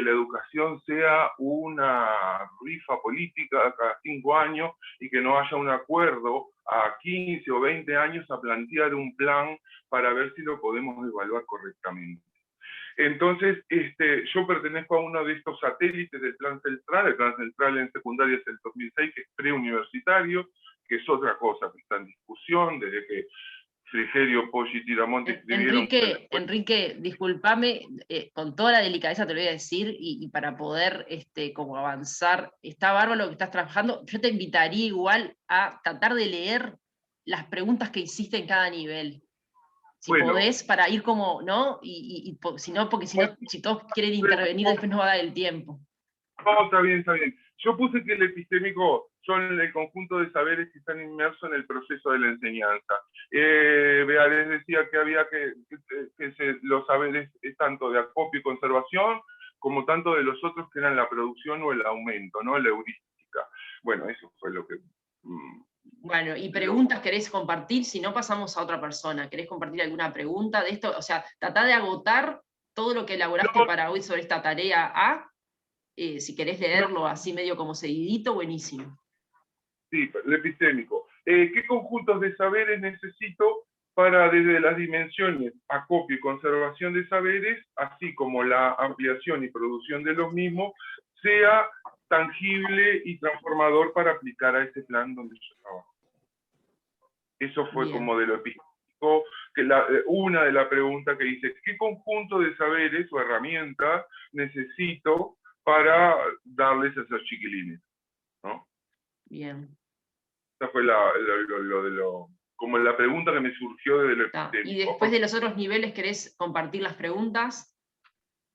S2: la educación sea una rifa política cada 5 años y que no haya un acuerdo a 15 o 20 años a plantear un plan para ver si lo podemos evaluar correctamente. Entonces, yo pertenezco a uno de estos satélites del Plan Central. El Plan Central en secundaria es el 2006, que es preuniversitario, que es otra cosa que está en discusión, desde que Frigerio, Poggi y Tiramonte escribieron...
S1: Enrique, discúlpame, con toda la delicadeza te lo voy a decir, y para poder como avanzar, está bárbaro lo que estás trabajando. Yo te invitaría igual a tratar de leer las preguntas que hiciste en cada nivel. Si bueno, podés, para ir como, ¿no? Si no, porque si todos quieren intervenir, después no va a dar el tiempo.
S2: No, está bien, está bien. Yo puse que el epistémico son el conjunto de saberes que están inmersos en el proceso de la enseñanza. Beares decía que había los saberes tanto de acopio y conservación, como tanto de los otros que eran la producción o el aumento, ¿no? La heurística. Bueno, eso fue lo que...
S1: Bueno, y preguntas querés compartir, si no pasamos a otra persona. ¿Querés compartir alguna pregunta de esto? O sea, tratá de agotar todo lo que elaboraste para hoy sobre esta tarea A. Si querés leerlo así medio como seguidito, buenísimo.
S2: Sí, el epistémico. ¿Qué conjuntos de saberes necesito para desde las dimensiones acopio y conservación de saberes, así como la ampliación y producción de los mismos, sea tangible y transformador para aplicar a este plan donde yo trabajo? Eso fue bien. Como de lo epistémico. didáctico, que una de las preguntas que dice, ¿qué conjunto de saberes o herramientas necesito para darles a esos chiquilines? ¿No?
S1: Bien.
S2: Esa fue como la pregunta que me surgió desde lo epistémico.
S1: Y después de los otros niveles, ¿querés compartir las preguntas?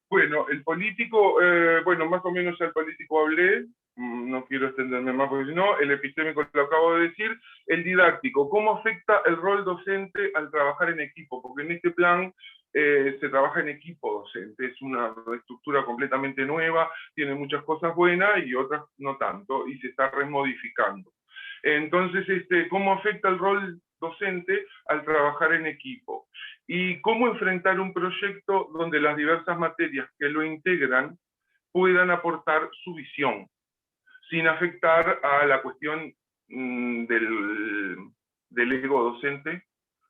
S2: Bueno, el político, bueno, más o menos ya el político hablé, no quiero extenderme más porque si no, el epistémico lo acabo de decir, el didáctico, ¿cómo afecta el rol docente al trabajar en equipo? Porque en este plan se trabaja en equipo docente, es una estructura completamente nueva, tiene muchas cosas buenas y otras no tanto, y se está remodificando. Entonces, ¿cómo afecta el rol docente al trabajar en equipo? Y cómo enfrentar un proyecto donde las diversas materias que lo integran puedan aportar su visión, sin afectar a la cuestión del ego docente,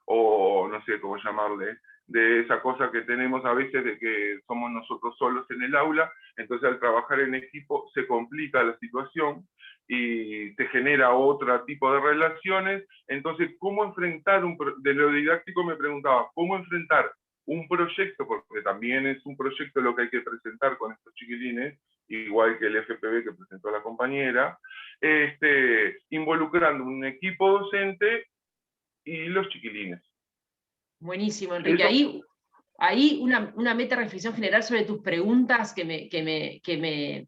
S2: o no sé cómo llamarle, de esa cosa que tenemos a veces de que somos nosotros solos en el aula, entonces al trabajar en equipo se complica la situación y se genera otro tipo de relaciones. Entonces, ¿cómo enfrentar de lo didáctico me preguntaba, ¿cómo enfrentar un proyecto? Porque también es un proyecto lo que hay que presentar con estos chiquilines, igual que el FPV que presentó la compañera, involucrando un equipo docente y los chiquilines.
S1: Buenísimo, Enrique. Ahí una meta reflexión general sobre tus preguntas que me...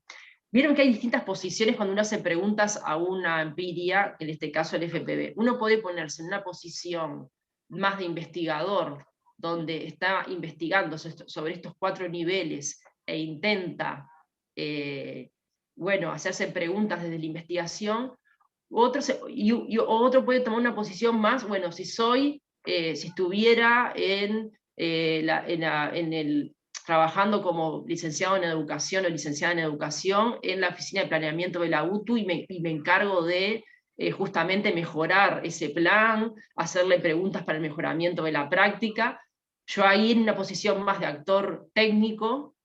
S1: Vieron que hay distintas posiciones cuando uno hace preguntas a una empiria, en este caso el FPV. Uno puede ponerse en una posición más de investigador, donde está investigando sobre estos 4 niveles e intenta hacerse preguntas desde la investigación. Otro puede tomar una posición más, bueno, si estuviera trabajando como licenciado en educación o licenciada en educación en la oficina de planeamiento de la UTU y me encargo de justamente mejorar ese plan, hacerle preguntas para el mejoramiento de la práctica. Yo ahí en una posición más de actor técnico,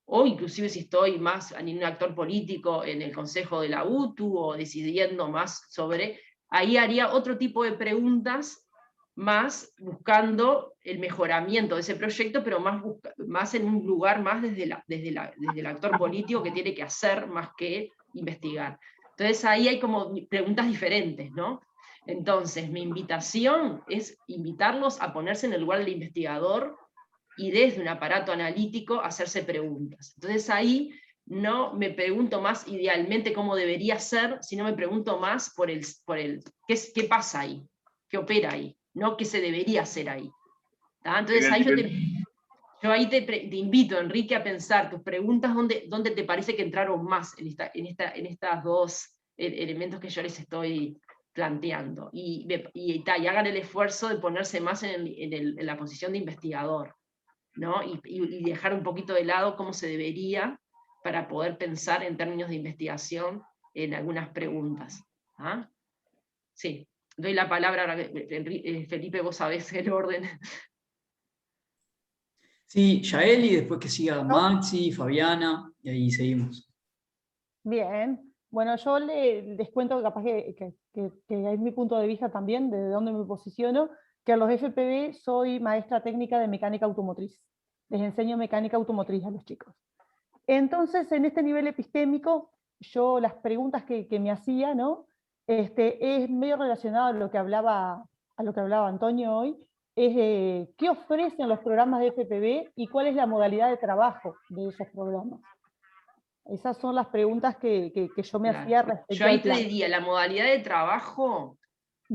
S1: o inclusive si estoy más en un actor político en el consejo de la UTU o decidiendo más sobre, ahí haría otro tipo de preguntas más buscando el mejoramiento de ese proyecto, pero más en un lugar más desde el actor político que tiene que hacer más que investigar. Entonces ahí hay como preguntas diferentes, ¿no? Entonces mi invitación es invitarlos a ponerse en el lugar del investigador y desde un aparato analítico hacerse preguntas. Entonces ahí no me pregunto más idealmente cómo debería ser, sino me pregunto más por el qué pasa ahí, qué opera ahí, no qué se debería hacer ahí. ¿Tá? Entonces ahí yo ahí te invito, Enrique, a pensar tus preguntas, ¿dónde te parece que entraron más en estas 2 elementos que yo les estoy planteando? Y hagan el esfuerzo de ponerse más en la posición de investigador, ¿no? Y dejar un poquito de lado cómo se debería para poder pensar en términos de investigación en algunas preguntas. ¿Ah? Sí, doy la palabra ahora, Felipe, vos sabés el orden.
S5: Sí, Yael, y después que siga Maxi, Fabiana, y ahí seguimos.
S8: Bien, bueno, yo les cuento capaz que es mi punto de vista también, de dónde me posiciono, que a los FPV soy maestra técnica de mecánica automotriz. Les enseño mecánica automotriz a los chicos. Entonces, en este nivel epistémico, yo las preguntas que me hacía, ¿no? Es medio relacionado a lo que hablaba Antonio hoy, es qué ofrecen los programas de FPV y cuál es la modalidad de trabajo de esos programas. Esas son las preguntas que yo me hacía respecto
S1: yo ahí
S8: al plan.
S1: te diría, la modalidad de trabajo,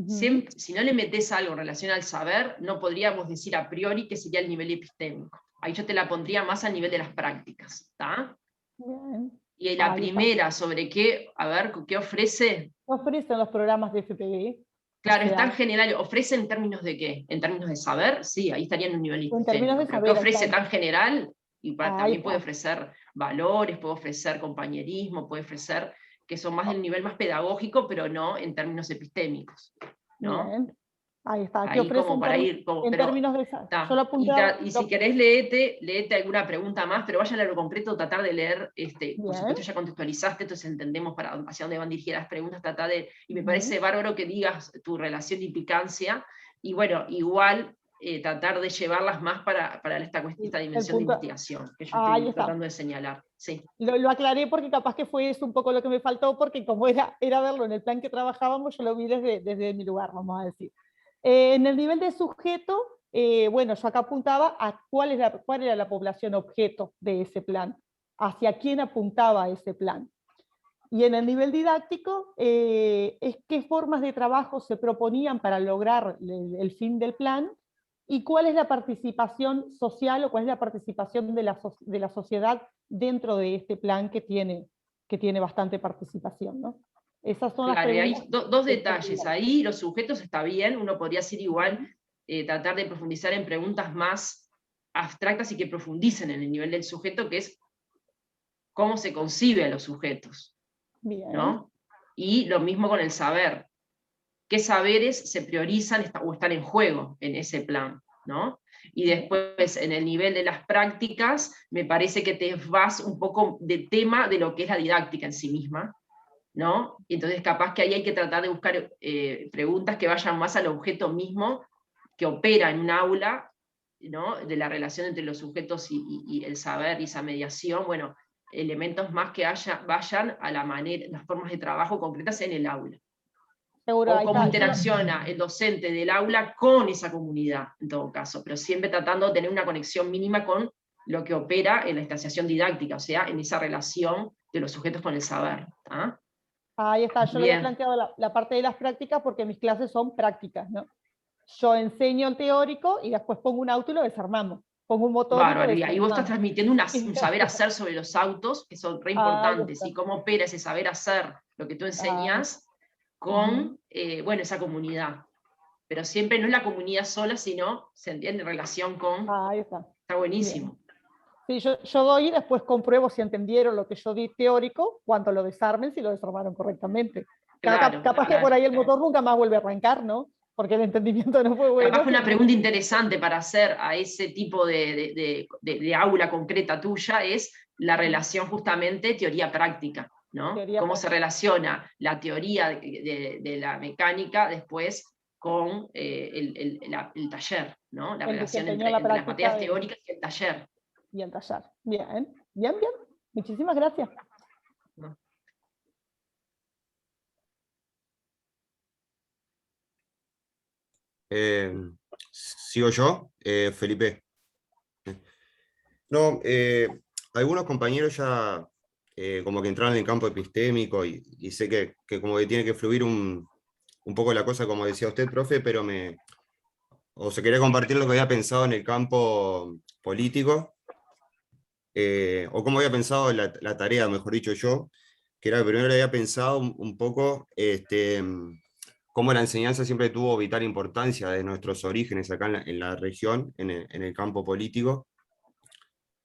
S1: si no le metes algo en relación al saber, no podríamos decir a priori que sería el nivel epistémico. Ahí yo te la pondría más a nivel de las prácticas, ¿está?
S8: Bien.
S1: Y la primera, sobre qué ofrece.
S8: ¿Qué ofrecen los programas de FPV?
S1: Claro, está en general, ¿ofrece en términos de qué? ¿En términos de saber? Sí, ahí estaría en un nivel epistémico.
S8: En términos de
S1: pero
S8: saber,
S1: ¿qué ofrece tan general? Y también puede
S8: está.
S1: ofrecer valores, puede ofrecer compañerismo, puede ofrecer que son más del nivel más pedagógico, pero no en términos epistémicos, ¿no?
S8: Bien. Ahí está.
S1: Ahí como para ir,
S8: en términos de yo lo apuntaba,
S1: y si querés léete alguna pregunta más, pero vayan a lo concreto, tratar de leer, por supuesto ya contextualizaste, entonces entendemos hacia dónde van dirigidas las preguntas, y me parece bárbaro que digas tu relación de implicancia, Y bueno, igual tratar de llevarlas más para esta dimensión de investigación, que yo estoy tratando de señalar. Sí.
S8: Lo aclaré porque capaz que fue eso un poco lo que me faltó, porque como era verlo en el plan que trabajábamos, yo lo vi desde mi lugar, vamos a decir. En el nivel de sujeto, bueno, yo acá apuntaba a cuál era la población objeto de ese plan, hacia quién apuntaba ese plan. Y en el nivel didáctico, es qué formas de trabajo se proponían para lograr el fin del plan, y cuál es la participación social o cuál es la participación de la sociedad dentro de este plan que tiene bastante participación, ¿no? Esas son las preguntas.
S1: Hay dos detalles ahí. Los sujetos está bien, uno podría ser igual, tratar de profundizar en preguntas más abstractas y que profundicen en el nivel del sujeto, que es cómo se concibe a los sujetos.
S8: Bien.
S1: ¿No? Y lo mismo con el saber. ¿Qué saberes se priorizan o están en juego en ese plan? ¿No? Y después, en el nivel de las prácticas, me parece que te vas un poco de tema de lo que es la didáctica en sí misma, ¿no? Y entonces capaz que ahí hay que tratar de buscar preguntas que vayan más al objeto mismo que opera en un aula, ¿no? De la relación entre los sujetos y el saber y esa mediación, bueno, elementos más que vayan a las formas de trabajo concretas en el aula.
S8: Seguro,
S1: o cómo interacciona el docente del aula con esa comunidad, en todo caso, pero siempre tratando de tener una conexión mínima con lo que opera en la instanciación didáctica, o sea, en esa relación de los sujetos con el saber. ¿Ah?
S8: Ahí está, yo le había planteado la parte de las prácticas porque mis clases son prácticas, ¿no? Yo enseño el teórico y después pongo un auto y lo desarmamos. Pongo un motor.
S1: Bárbaro, y ahí vos estás transmitiendo un saber hacer sobre los autos, que son re importantes, y cómo opera ese saber hacer, lo que tú enseñas, con bueno, esa comunidad. Pero siempre no es la comunidad sola, sino se entiende en relación con...
S8: Ahí está.
S1: Está buenísimo.
S8: Bien. Sí, yo doy y después compruebo si entendieron lo que yo di teórico, cuando lo desarmen, si lo desarmaron correctamente.
S1: Claro,
S8: capaz que por ahí el motor nunca más vuelve a arrancar, ¿no? Porque el entendimiento no fue bueno.
S1: Capaz que una pregunta interesante para hacer a ese tipo de aula concreta tuya es la relación justamente teoría-práctica, ¿no? Cómo se relaciona la teoría de la mecánica después con el taller, ¿no? La relación entre las materias teóricas y el taller.
S8: Y el taller. Bien, bien, bien. Muchísimas gracias.
S2: ¿Sigo yo? Felipe. No, algunos compañeros ya como que entraron en el campo epistémico y sé que como que tiene que fluir un poco la cosa, como decía usted, profe, pero se quería compartir lo que había pensado en el campo político, o cómo había pensado la tarea, mejor dicho yo, que era que primero había pensado un poco cómo la enseñanza siempre tuvo vital importancia de nuestros orígenes acá en la región, en el campo político,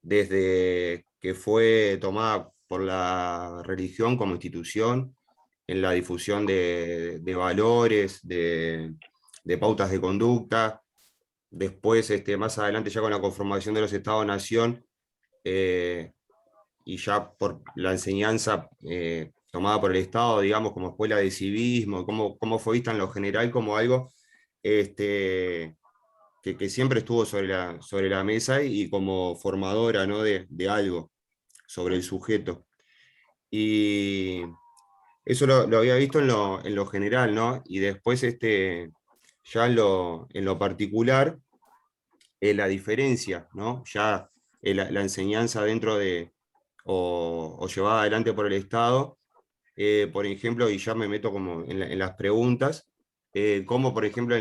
S2: desde que fue tomada por la religión como institución, en la difusión de valores, de pautas de conducta, después más adelante ya con la conformación de los Estados-Nación, y ya por la enseñanza tomada por el Estado, digamos, como escuela de civismo, cómo fue vista en lo general como algo que siempre estuvo sobre la mesa y como formadora, ¿no? de algo sobre el sujeto. Y eso lo había visto en lo general, ¿no? Y después ya en lo particular, la diferencia, ¿no? Ya la enseñanza dentro o llevada adelante por el Estado, por ejemplo, y ya me meto como en las preguntas, como por ejemplo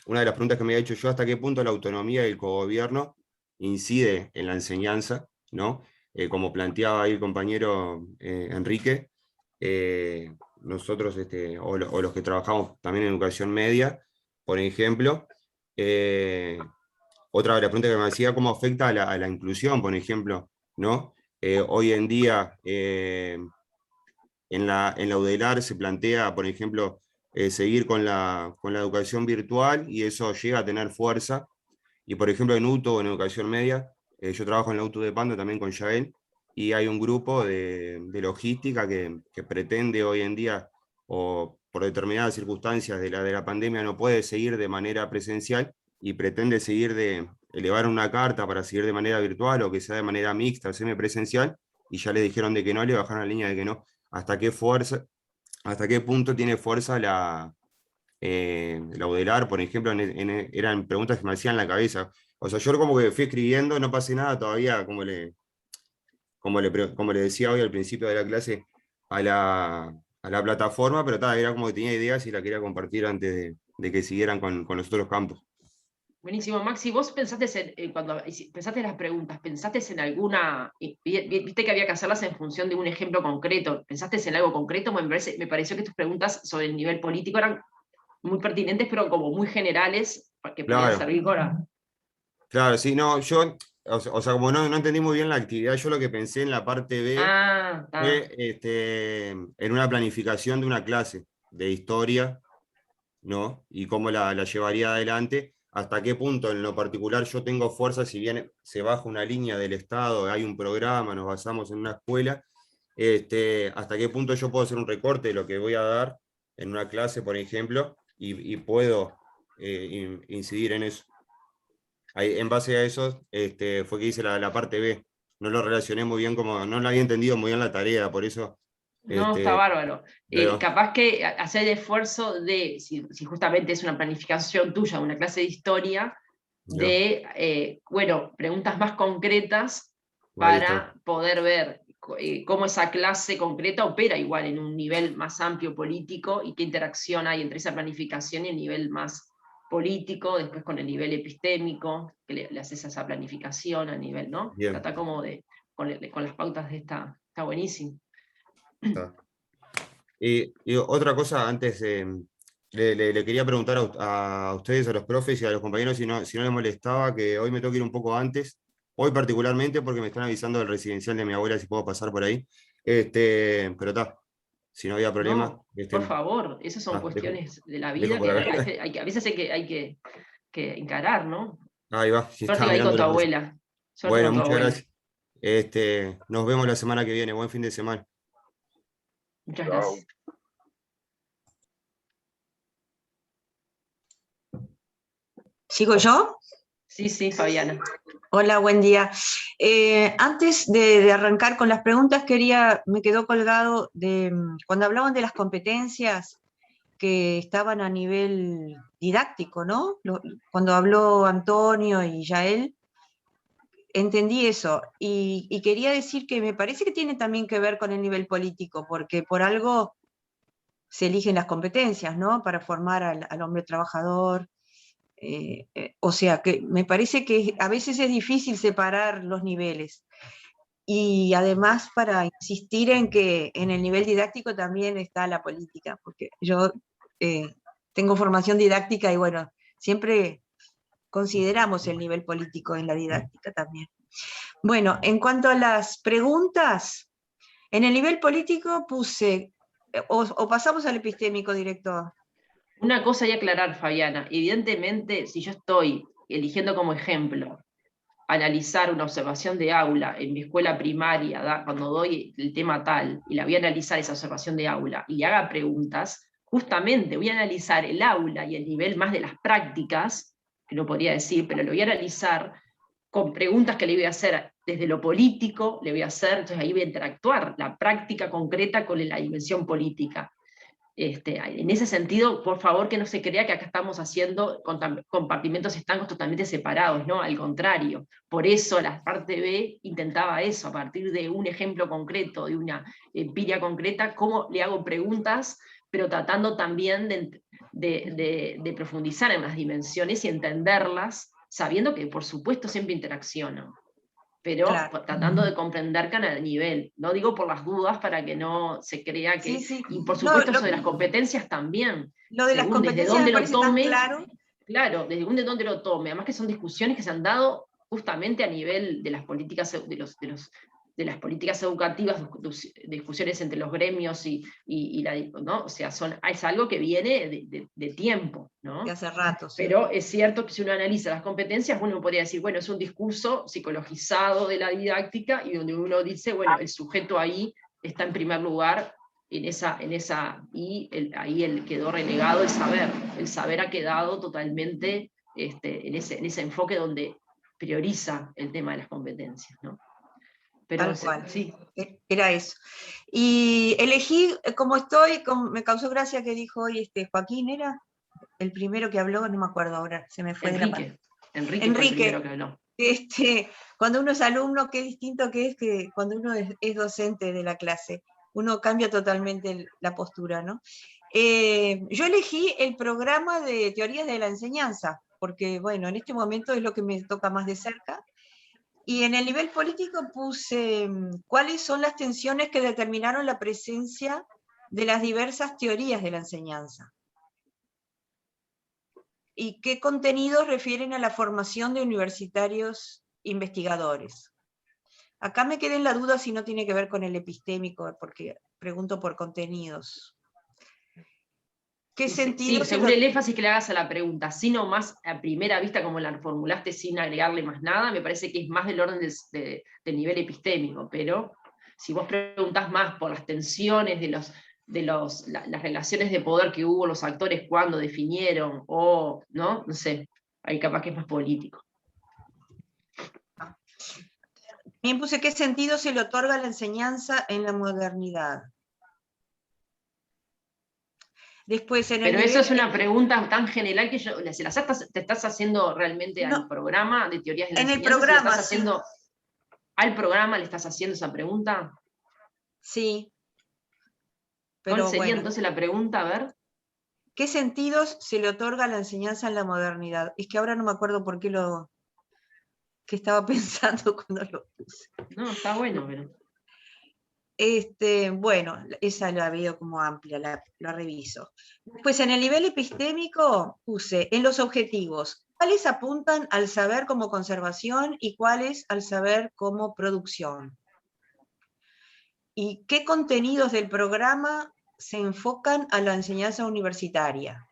S2: una de las preguntas que me había hecho yo, hasta qué punto la autonomía del cogobierno incide en la enseñanza, ¿no? Como planteaba ahí el compañero Enrique, nosotros, o los que trabajamos también en educación media, por ejemplo, otra de las preguntas que me hacía, ¿cómo afecta a la inclusión, por ejemplo, ¿no? Hoy en día, en la UDELAR se plantea, por ejemplo, seguir con la educación virtual, y eso llega a tener fuerza. Y por ejemplo en UTO, en educación media, yo trabajo en la UTO de Pando también con Yael, y hay un grupo de logística que pretende hoy en día o
S11: por determinadas circunstancias de la pandemia no puede seguir de manera presencial y pretende seguir elevar una carta para seguir de manera virtual o que sea de manera mixta o semipresencial, y ya le dijeron de que no, le bajaron la línea de que no. ¿Hasta qué punto tiene fuerza la UDELAR, por ejemplo? Eran preguntas que me hacían en la cabeza. O sea, yo como que fui escribiendo, no pasé nada todavía, como le decía hoy al principio de la clase, a la plataforma, pero era como que tenía ideas y la quería compartir antes de que siguieran con los otros campos.
S1: Buenísimo, Maxi. ¿Vos pensaste cuando pensaste en las preguntas, pensaste en alguna, viste que había que hacerlas en función de un ejemplo concreto, pensaste en algo concreto? Me pareció que tus preguntas sobre el nivel político eran muy pertinentes, pero como muy generales, que podían servir para...
S11: Claro, sí, no, yo, o sea, como no entendí muy bien la actividad, yo lo que pensé en la parte B fue en una planificación de una clase de historia, ¿no? Y cómo la llevaría adelante, hasta qué punto en lo particular yo tengo fuerza, si bien se baja una línea del Estado, hay un programa, nos basamos en una escuela, hasta qué punto yo puedo hacer un recorte de lo que voy a dar en una clase, por ejemplo, y puedo incidir en eso. Ahí, en base a eso fue que hice la parte B. No lo relacioné muy bien, como no lo había entendido muy bien la tarea, por eso...
S1: No, está bárbaro. Capaz que hacer el esfuerzo de, si justamente es una planificación tuya, una clase de historia, de, preguntas más concretas para poder ver cómo esa clase concreta opera igual en un nivel más amplio político y qué interacción hay entre esa planificación y el nivel más político, después con el nivel epistémico, que le haces esa planificación a nivel, ¿no? Trata como con las pautas de esta, está buenísimo.
S11: Y otra cosa, antes le quería preguntar a ustedes, a los profes y a los compañeros, si no les molestaba, que hoy me tengo que ir un poco antes, hoy particularmente porque me están avisando del residencial de mi abuela si puedo pasar por ahí, pero está, si no había problema.
S1: No, por favor, esas son cuestiones de la vida que a veces hay que encarar, ¿no?
S11: Ahí va.
S1: Suerte ahí con tu abuela.
S11: Bueno, muchas gracias. Nos vemos la semana que viene. Buen fin de semana.
S1: Muchas gracias.
S12: ¿Sigo yo?
S1: Sí, Fabiana.
S12: Hola, buen día. Antes de arrancar con las preguntas, me quedó colgado cuando hablaban de las competencias que estaban a nivel didáctico, ¿no? Cuando habló Antonio y Yael, entendí eso. Y quería decir que me parece que tiene también que ver con el nivel político, porque por algo se eligen las competencias, ¿no? Para formar al hombre trabajador. O sea, que me parece que a veces es difícil separar los niveles. Y además para insistir en que en el nivel didáctico también está la política, porque yo tengo formación didáctica y bueno, siempre consideramos el nivel político en la didáctica también. Bueno, en cuanto a las preguntas, en el nivel político puse, o pasamos al epistémico directo.
S1: Una cosa hay que aclarar, Fabiana. Evidentemente, si yo estoy eligiendo como ejemplo analizar una observación de aula en mi escuela primaria, cuando doy el tema tal, y la voy a analizar esa observación de aula, y haga preguntas, justamente voy a analizar el aula y el nivel más de las prácticas, que no podría decir, pero lo voy a analizar con preguntas que le voy a hacer desde lo político, le voy a hacer, entonces ahí voy a interactuar la práctica concreta con la dimensión política. En ese sentido, por favor, que no se crea que acá estamos haciendo compartimentos estancos totalmente separados, ¿no? Al contrario, por eso la parte B intentaba eso, a partir de un ejemplo concreto, de una empiria concreta, cómo le hago preguntas, pero tratando también de profundizar en las dimensiones y entenderlas, sabiendo que por supuesto siempre interaccionan, pero tratando de comprender cada nivel. No digo por las dudas para que no se crea que... Sí. Y por supuesto eso de las competencias también.
S12: Lo de las competencias me parece tan claro.
S1: Claro, desde dónde lo tome. Además que son discusiones que se han dado justamente a nivel de las políticas, de las políticas educativas, discusiones entre los gremios ¿no? O sea, es algo que viene de tiempo, ¿no?
S12: De hace rato. Sí.
S1: Pero es cierto que si uno analiza las competencias, uno podría decir, bueno, es un discurso psicologizado de la didáctica, y donde uno dice, bueno, el sujeto ahí está en primer lugar ahí quedó relegado el saber. El saber ha quedado totalmente en ese enfoque donde prioriza el tema de las competencias, ¿no? Pero
S12: Tal cual.
S1: sí.
S12: Era eso. Y elegí, como estoy, me causó gracia que dijo hoy Joaquín, ¿era? El primero que habló, no me acuerdo ahora, se me fue de la mano.
S1: Enrique fue el primero que habló.
S12: Cuando uno es alumno, qué distinto que es que cuando uno es docente de la clase. Uno cambia totalmente la postura, ¿no? Yo elegí el programa de teorías de la enseñanza, porque, bueno, en este momento es lo que me toca más de cerca. Y en el nivel político puse cuáles son las tensiones que determinaron la presencia de las diversas teorías de la enseñanza. Y qué contenidos refieren a la formación de universitarios investigadores. Acá me quedé en la duda si no tiene que ver con el epistémico, porque pregunto por contenidos. ¿Qué sentido?
S1: Sí, según el énfasis que le hagas a la pregunta, sino más a primera vista como la formulaste sin agregarle más nada, me parece que es más del orden del nivel epistémico, pero si vos preguntás más por las tensiones las relaciones de poder que hubo los actores cuando definieron, o no sé, ahí capaz que es más político.
S12: También puse qué sentido se le otorga a la enseñanza en la modernidad. Después,
S1: pero eso es una pregunta tan general que te estás haciendo realmente al programa de teorías de la enseñanza.
S12: En el programa,
S1: estás haciendo, ¿al programa le estás haciendo esa pregunta?
S12: Sí.
S1: Pero ¿cuál sería entonces la pregunta? A ver.
S12: ¿Qué sentidos se le otorga a la enseñanza en la modernidad? Es que ahora no me acuerdo por qué que estaba pensando cuando lo puse.
S1: No, está bueno, pero...
S12: Bueno, esa la veo como amplia, la reviso. Después, en el nivel epistémico puse en los objetivos, ¿cuáles apuntan al saber como conservación y cuáles al saber como producción? ¿Y qué contenidos del programa se enfocan a la enseñanza universitaria?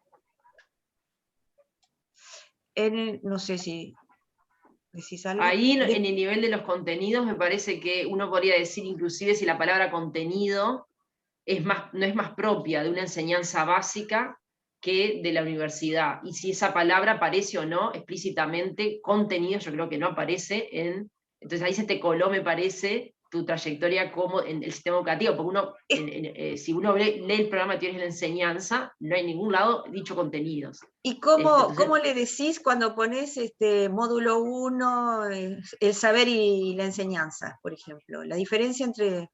S12: No sé si decís algo.
S1: Ahí en el nivel de los contenidos me parece que uno podría decir inclusive si la palabra contenido no es más propia de una enseñanza básica que de la universidad, y si esa palabra aparece o no explícitamente, contenido yo creo que no aparece entonces ahí se te coló, me parece, tu trayectoria como en el sistema educativo, porque uno, si uno lee el programa de teorías de la enseñanza, no hay ningún lado dicho contenidos.
S12: ¿Y cómo le decís cuando pones módulo 1, el saber y la enseñanza, por ejemplo? La diferencia entre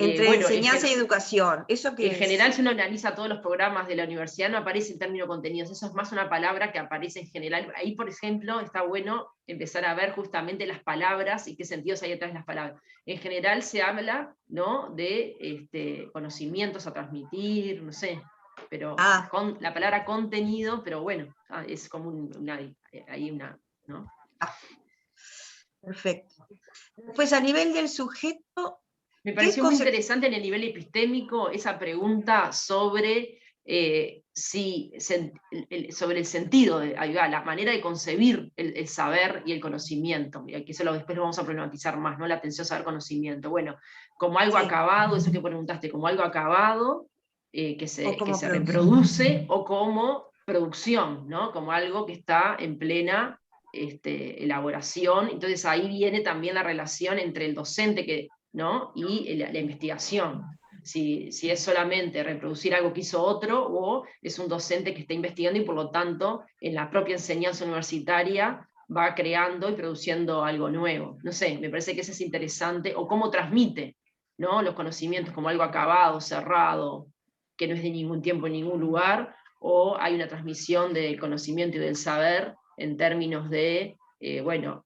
S12: enseñanza y educación. ¿Eso qué
S1: en general, si uno analiza todos los programas de la universidad, no aparece el término contenidos, eso es más una palabra que aparece en general. Ahí, por ejemplo, está bueno empezar a ver justamente las palabras y qué sentidos hay detrás de las palabras. En general se habla, ¿no?, de conocimientos a transmitir, no sé, pero con la palabra contenido, pero bueno, es como ¿no?
S12: Perfecto. Pues a nivel del sujeto...
S1: Me pareció muy interesante en el nivel epistémico esa pregunta sobre, sobre el sentido, la manera de concebir el saber y el conocimiento, que eso después lo vamos a problematizar más, ¿no? La atención saber-conocimiento. Bueno, como algo acabado, eso que preguntaste, como algo acabado que se reproduce, o como producción, ¿no? Como algo que está en plena elaboración. Entonces ahí viene también la relación entre el docente ¿no?, y la investigación. Si es solamente reproducir algo que hizo otro, o es un docente que está investigando y por lo tanto en la propia enseñanza universitaria va creando y produciendo algo nuevo. No sé, me parece que eso es interesante, o cómo transmite, ¿no?, los conocimientos como algo acabado, cerrado, que no es de ningún tiempo en ningún lugar, o hay una transmisión del conocimiento y del saber en términos de,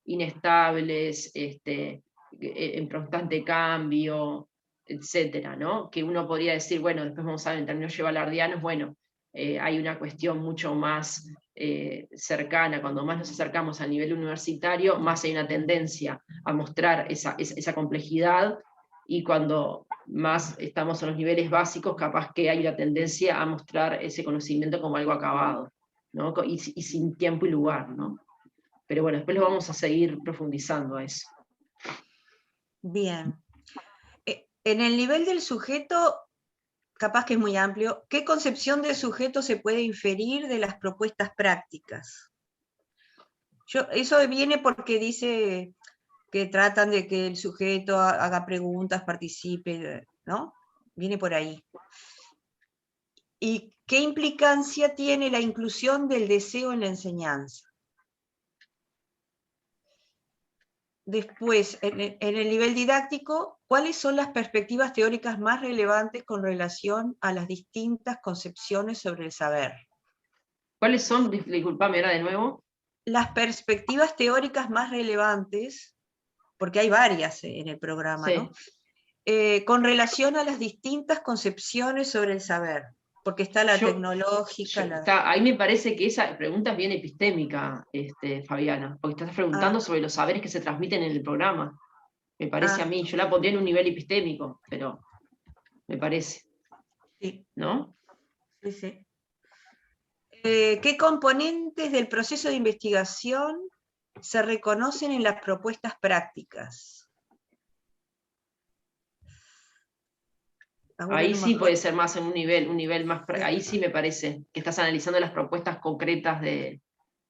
S1: inestables, en constante cambio, etcétera, ¿no? Que uno podría decir, bueno, después vamos a ver en términos yevalardianos, bueno, hay una cuestión mucho más cercana, cuando más nos acercamos al nivel universitario, más hay una tendencia a mostrar esa complejidad, y cuando más estamos en los niveles básicos, capaz que hay una tendencia a mostrar ese conocimiento como algo acabado, ¿no? Y sin tiempo y lugar, ¿no? Pero bueno, después lo vamos a seguir profundizando a eso.
S12: Bien. En el nivel del sujeto, capaz que es muy amplio, ¿qué concepción del sujeto se puede inferir de las propuestas prácticas? Eso viene porque dice que tratan de que el sujeto haga preguntas, participe, ¿no? Viene por ahí. ¿Y qué implicancia tiene la inclusión del deseo en la enseñanza? Después, en el nivel didáctico, ¿cuáles son las perspectivas teóricas más relevantes con relación a las distintas concepciones sobre el saber?
S1: ¿Cuáles son? Disculpame, ahora de nuevo.
S12: Las perspectivas teóricas más relevantes, porque hay varias en el programa,
S1: Sí.
S12: ¿no? Con relación a las distintas concepciones sobre el saber, porque está la tecnológica,
S1: ahí me parece que esa pregunta es bien epistémica, Fabiana, porque estás preguntando sobre los saberes que se transmiten en el programa. Me parece a mí, yo la pondría en un nivel epistémico, pero me parece.
S12: Sí.
S1: ¿No?
S12: Sí, sí. ¿Qué componentes del proceso de investigación se reconocen en las propuestas prácticas?
S1: Ahí sí puede ser más en un nivel más, ahí sí me parece, que estás analizando las propuestas concretas de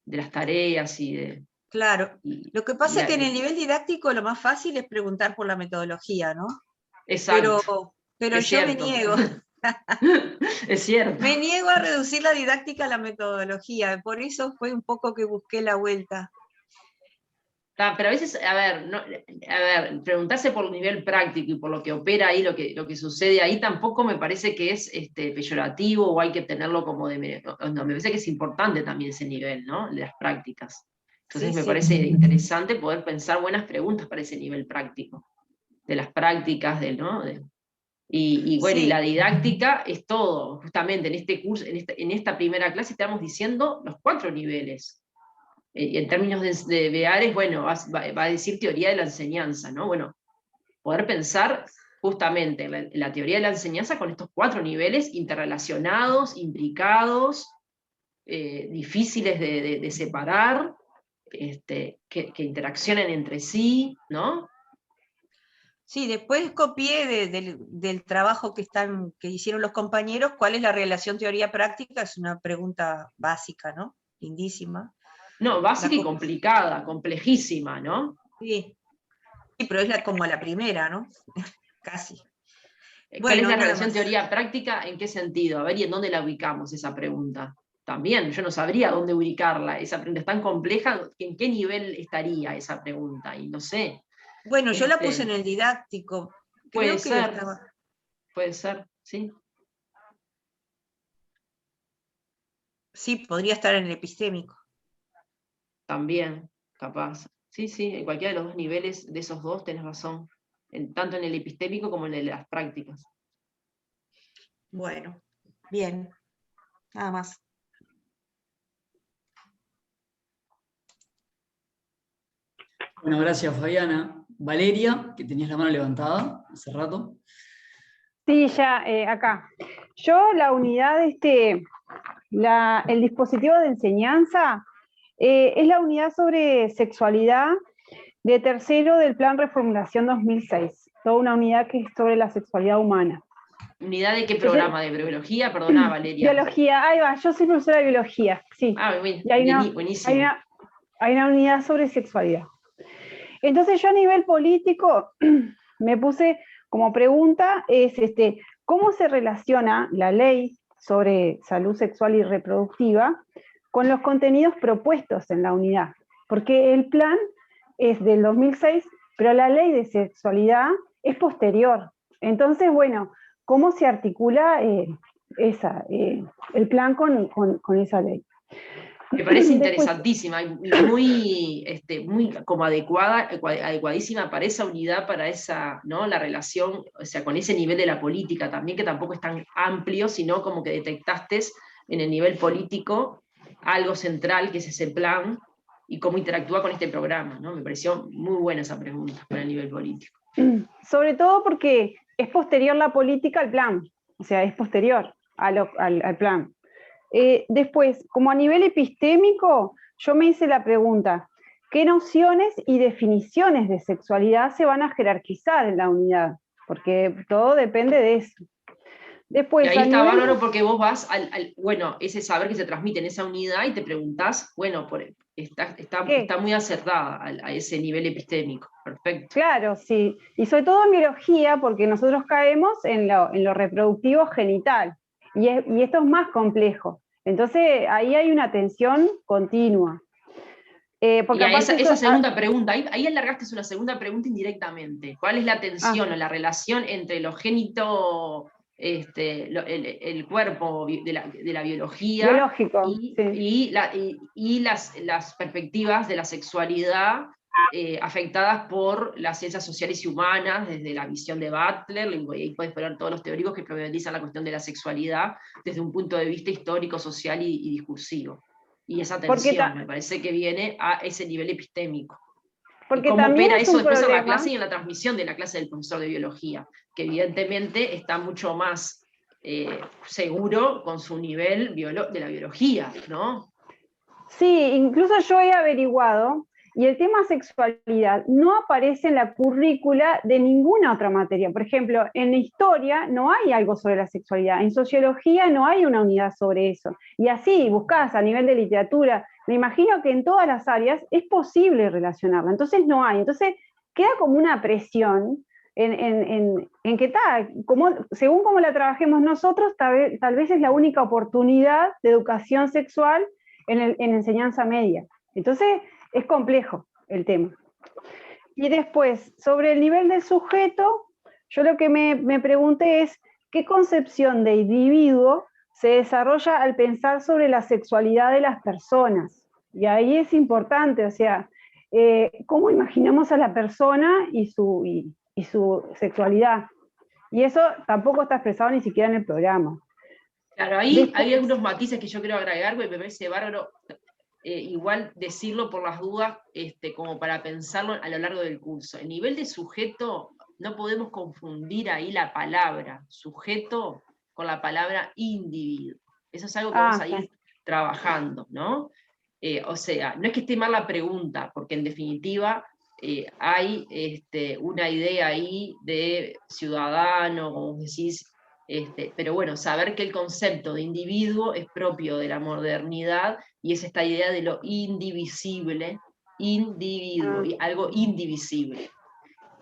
S1: las tareas y de...
S12: Claro, lo que pasa es que en el nivel didáctico lo más fácil es preguntar por la metodología, ¿no?
S1: Exacto.
S12: Pero yo me niego.
S1: Es cierto.
S12: Me niego a reducir la didáctica a la metodología, por eso fue un poco que busqué la vuelta.
S1: Pero a veces, a ver, preguntarse por el nivel práctico y por lo que opera ahí, lo que sucede ahí, tampoco me parece que es peyorativo o hay que tenerlo como de... No, me parece que es importante también ese nivel, ¿no? De las prácticas. Entonces
S12: Sí,
S1: me
S12: sí.
S1: parece interesante poder pensar buenas preguntas para ese nivel práctico, de las prácticas, ¿no? Y bueno,
S12: Sí.
S1: y la didáctica es todo, justamente en este curso, en esta primera clase estamos diciendo los 4 niveles. Y en términos de Beares, bueno, va a decir teoría de la enseñanza, ¿no? Bueno, poder pensar justamente la teoría de la enseñanza con estos 4 niveles interrelacionados, imbricados, difíciles de separar, que interaccionen entre sí, ¿no?
S12: Sí, después copié del trabajo que hicieron los compañeros, ¿cuál es la relación teoría-práctica? Es una pregunta básica, ¿no? Lindísima.
S1: No, básica y complicada, complejísima, ¿no?
S12: Sí, sí, pero es como la primera, ¿no? Casi.
S1: ¿Cuál es la relación teoría-práctica? ¿En qué sentido? A ver, ¿y en dónde la ubicamos esa pregunta? También, yo no sabría dónde ubicarla. Esa pregunta es tan compleja, ¿en qué nivel estaría esa pregunta? Y no sé.
S12: Bueno, yo la puse en el didáctico.
S1: Puede ser, puede ser, sí.
S12: Sí, podría estar en el epistémico.
S1: También, capaz. Sí, sí, en cualquiera de los 2 niveles de esos 2 tenés razón. Tanto en el epistémico como en el de las prácticas.
S12: Bueno, bien. Nada más.
S5: Bueno, gracias Fabiana. Valeria, que tenías la mano levantada hace rato.
S4: Sí, ya, acá. Yo la unidad, el dispositivo de enseñanza, es la unidad sobre sexualidad de tercero del Plan Reformulación 2006. Toda una unidad que es sobre la sexualidad humana.
S1: ¿Unidad de qué programa? ¿De biología? Perdona, Valeria.
S4: Biología, ahí va, yo soy profesora de biología, sí.
S1: Ah, bien,
S4: y hay
S1: buenísimo.
S4: Hay una unidad sobre sexualidad. Entonces yo a nivel político me puse como pregunta, ¿cómo se relaciona la ley sobre salud sexual y reproductiva con los contenidos propuestos en la unidad? Porque el plan es del 2006, pero la ley de sexualidad es posterior. Entonces, bueno, ¿cómo se articula el plan con esa ley?
S1: Me parece interesantísima y muy como adecuadísima para esa unidad, para esa, ¿no? La relación, o sea, con ese nivel de la política también, que tampoco es tan amplio, sino como que detectaste en el nivel político algo central, que es ese plan, y cómo interactúa con este programa, ¿no? Me pareció muy buena esa pregunta para el nivel político.
S4: Sobre todo porque es posterior la política al plan, o sea, es posterior al plan. Después, como a nivel epistémico, yo me hice la pregunta, ¿qué nociones y definiciones de sexualidad se van a jerarquizar en la unidad? porque todo depende de eso. Después,
S1: y ahí
S4: a
S1: está
S4: nivel-
S1: bárbaro porque vos vas bueno, ese saber que se transmite en esa unidad y te preguntás, bueno, está muy acertada a ese nivel epistémico. Perfecto.
S4: Claro, sí. Y sobre todo en biología, porque nosotros caemos en lo reproductivo genital. Y esto es más complejo. Entonces, ahí hay una tensión continua. Porque
S1: Y a
S4: aparte
S1: esa segunda pregunta, ahí alargaste una segunda pregunta indirectamente. ¿Cuál es la tensión o la relación entre lo génito, el cuerpo de la biología
S4: biológico,
S1: y las perspectivas de la sexualidad afectadas por las ciencias sociales y humanas, desde la visión de Butler, y ahí puedes poner todos los teóricos que problematizan la cuestión de la sexualidad desde un punto de vista histórico, social y discursivo? Y esa tensión me parece que viene a ese nivel epistémico.
S4: Porque
S1: y cómo
S4: también
S1: opera
S4: es
S1: eso
S4: un
S1: después en la
S4: problema.
S1: clase y en la transmisión de la clase del profesor de biología, que evidentemente está mucho más seguro con su nivel de la biología, ¿no?
S4: Sí, incluso yo he averiguado, y el tema sexualidad no aparece en la currícula de ninguna otra materia. Por ejemplo, en historia no hay algo sobre la sexualidad, en sociología no hay una unidad sobre eso. Y así, buscás a nivel de literatura, me imagino que en todas las áreas es posible relacionarla, entonces no hay. Entonces queda como una presión en que según como la trabajemos nosotros, tal vez es la única oportunidad de educación sexual en enseñanza media. Entonces, es complejo el tema. Y después, sobre el nivel del sujeto, yo lo que me pregunté es, ¿qué concepción de individuo se desarrolla al pensar sobre la sexualidad de las personas? Y ahí es importante, o sea, ¿cómo imaginamos a la persona y su sexualidad? Y eso tampoco está expresado ni siquiera en el programa.
S1: Claro, ahí hay algunos matices que yo quiero agregar, porque me parece bárbaro igual decirlo por las dudas, como para pensarlo a lo largo del curso. El nivel de sujeto, no podemos confundir ahí la palabra sujeto con la palabra individuo. Eso es algo que vamos a ir trabajando, ¿no? O sea, no es que esté mal la pregunta, porque en definitiva hay una idea ahí de ciudadano, como decís, pero bueno, saber que el concepto de individuo es propio de la modernidad y es esta idea de lo indivisible, individuo, y algo indivisible.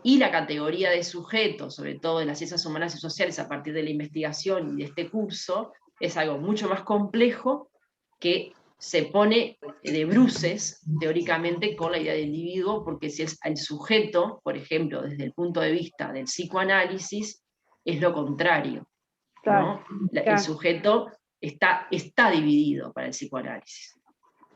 S1: Y la categoría de sujeto, sobre todo en las ciencias humanas y sociales a partir de la investigación y de este curso, es algo mucho más complejo que se pone de bruces, teóricamente, con la idea de individuo, porque si es el sujeto, por ejemplo, desde el punto de vista del psicoanálisis, es lo contrario. ¿no? El sujeto está dividido para el psicoanálisis,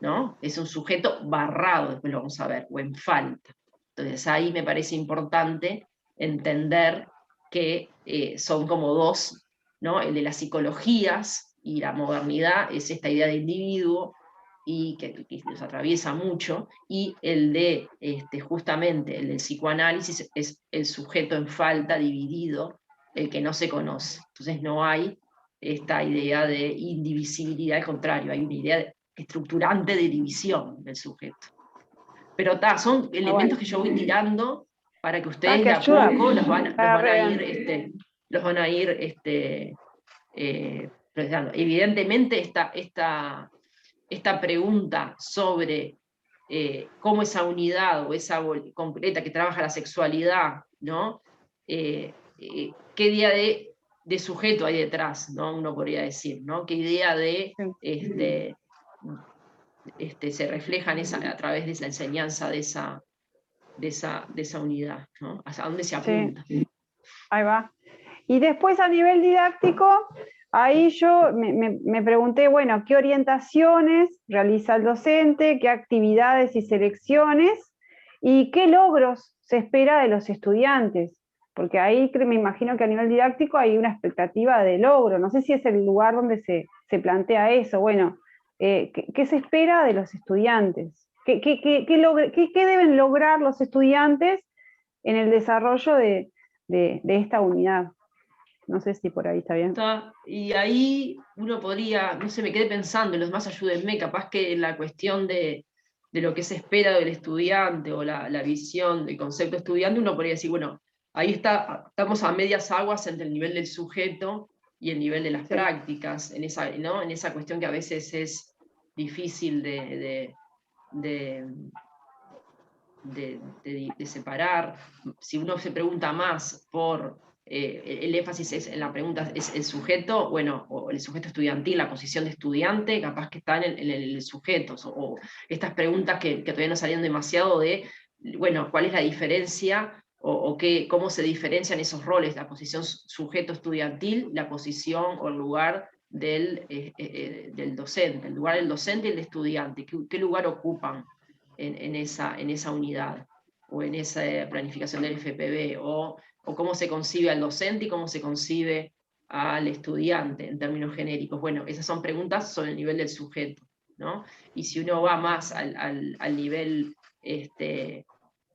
S1: ¿no? Es un sujeto barrado, después lo vamos a ver, o en falta. Entonces ahí me parece importante entender que son como dos, ¿no? El de las psicologías y la modernidad es esta idea de individuo, y que los atraviesa mucho, y el de justamente el del psicoanálisis es el sujeto en falta, dividido, el que no se conoce. Entonces no hay esta idea de indivisibilidad, al contrario, hay una idea estructurante de división del sujeto. Pero son elementos que yo voy tirando para que ustedes de a poco los van a ir procesando. Evidentemente esta pregunta sobre cómo esa unidad o esa concreta que trabaja la sexualidad, ¿no? ¿Qué idea de sujeto hay detrás, ¿no? Uno podría decir, ¿no? ¿Qué idea se refleja a través de esa enseñanza de esa unidad, ¿no? ¿Hacia dónde se apunta?
S4: Sí. Ahí va. Y después a nivel didáctico, ahí yo me pregunté, bueno, ¿qué orientaciones realiza el docente? ¿Qué actividades y selecciones? ¿Y qué logros se espera de los estudiantes? Porque ahí me imagino que a nivel didáctico hay una expectativa de logro. No sé si es el lugar donde se plantea eso. Bueno, ¿qué se espera de los estudiantes? ¿Qué deben lograr los estudiantes en el desarrollo de esta unidad? No sé si por ahí está bien.
S1: Y ahí uno podría, no sé, me quedé pensando, los demás ayúdenme, capaz que en la cuestión de lo que se espera del estudiante o la visión del concepto estudiante, uno podría decir, bueno, ahí estamos a medias aguas entre el nivel del sujeto y el nivel de las prácticas, en esa cuestión que a veces es difícil de separar. Si uno se pregunta más por, el énfasis en la pregunta es el sujeto, bueno, o el sujeto estudiantil, la posición de estudiante, capaz que está en el sujeto, o estas preguntas que todavía no salieron demasiado de, bueno, ¿cuál es la diferencia? Cómo se diferencian esos roles, la posición sujeto estudiantil, la posición o el lugar del docente, el lugar del docente y el de estudiante, ¿qué lugar ocupan en esa unidad, o en esa planificación del FPV, o cómo se concibe al docente y cómo se concibe al estudiante en términos genéricos? Bueno, esas son preguntas sobre el nivel del sujeto, ¿no? Y si uno va más al nivel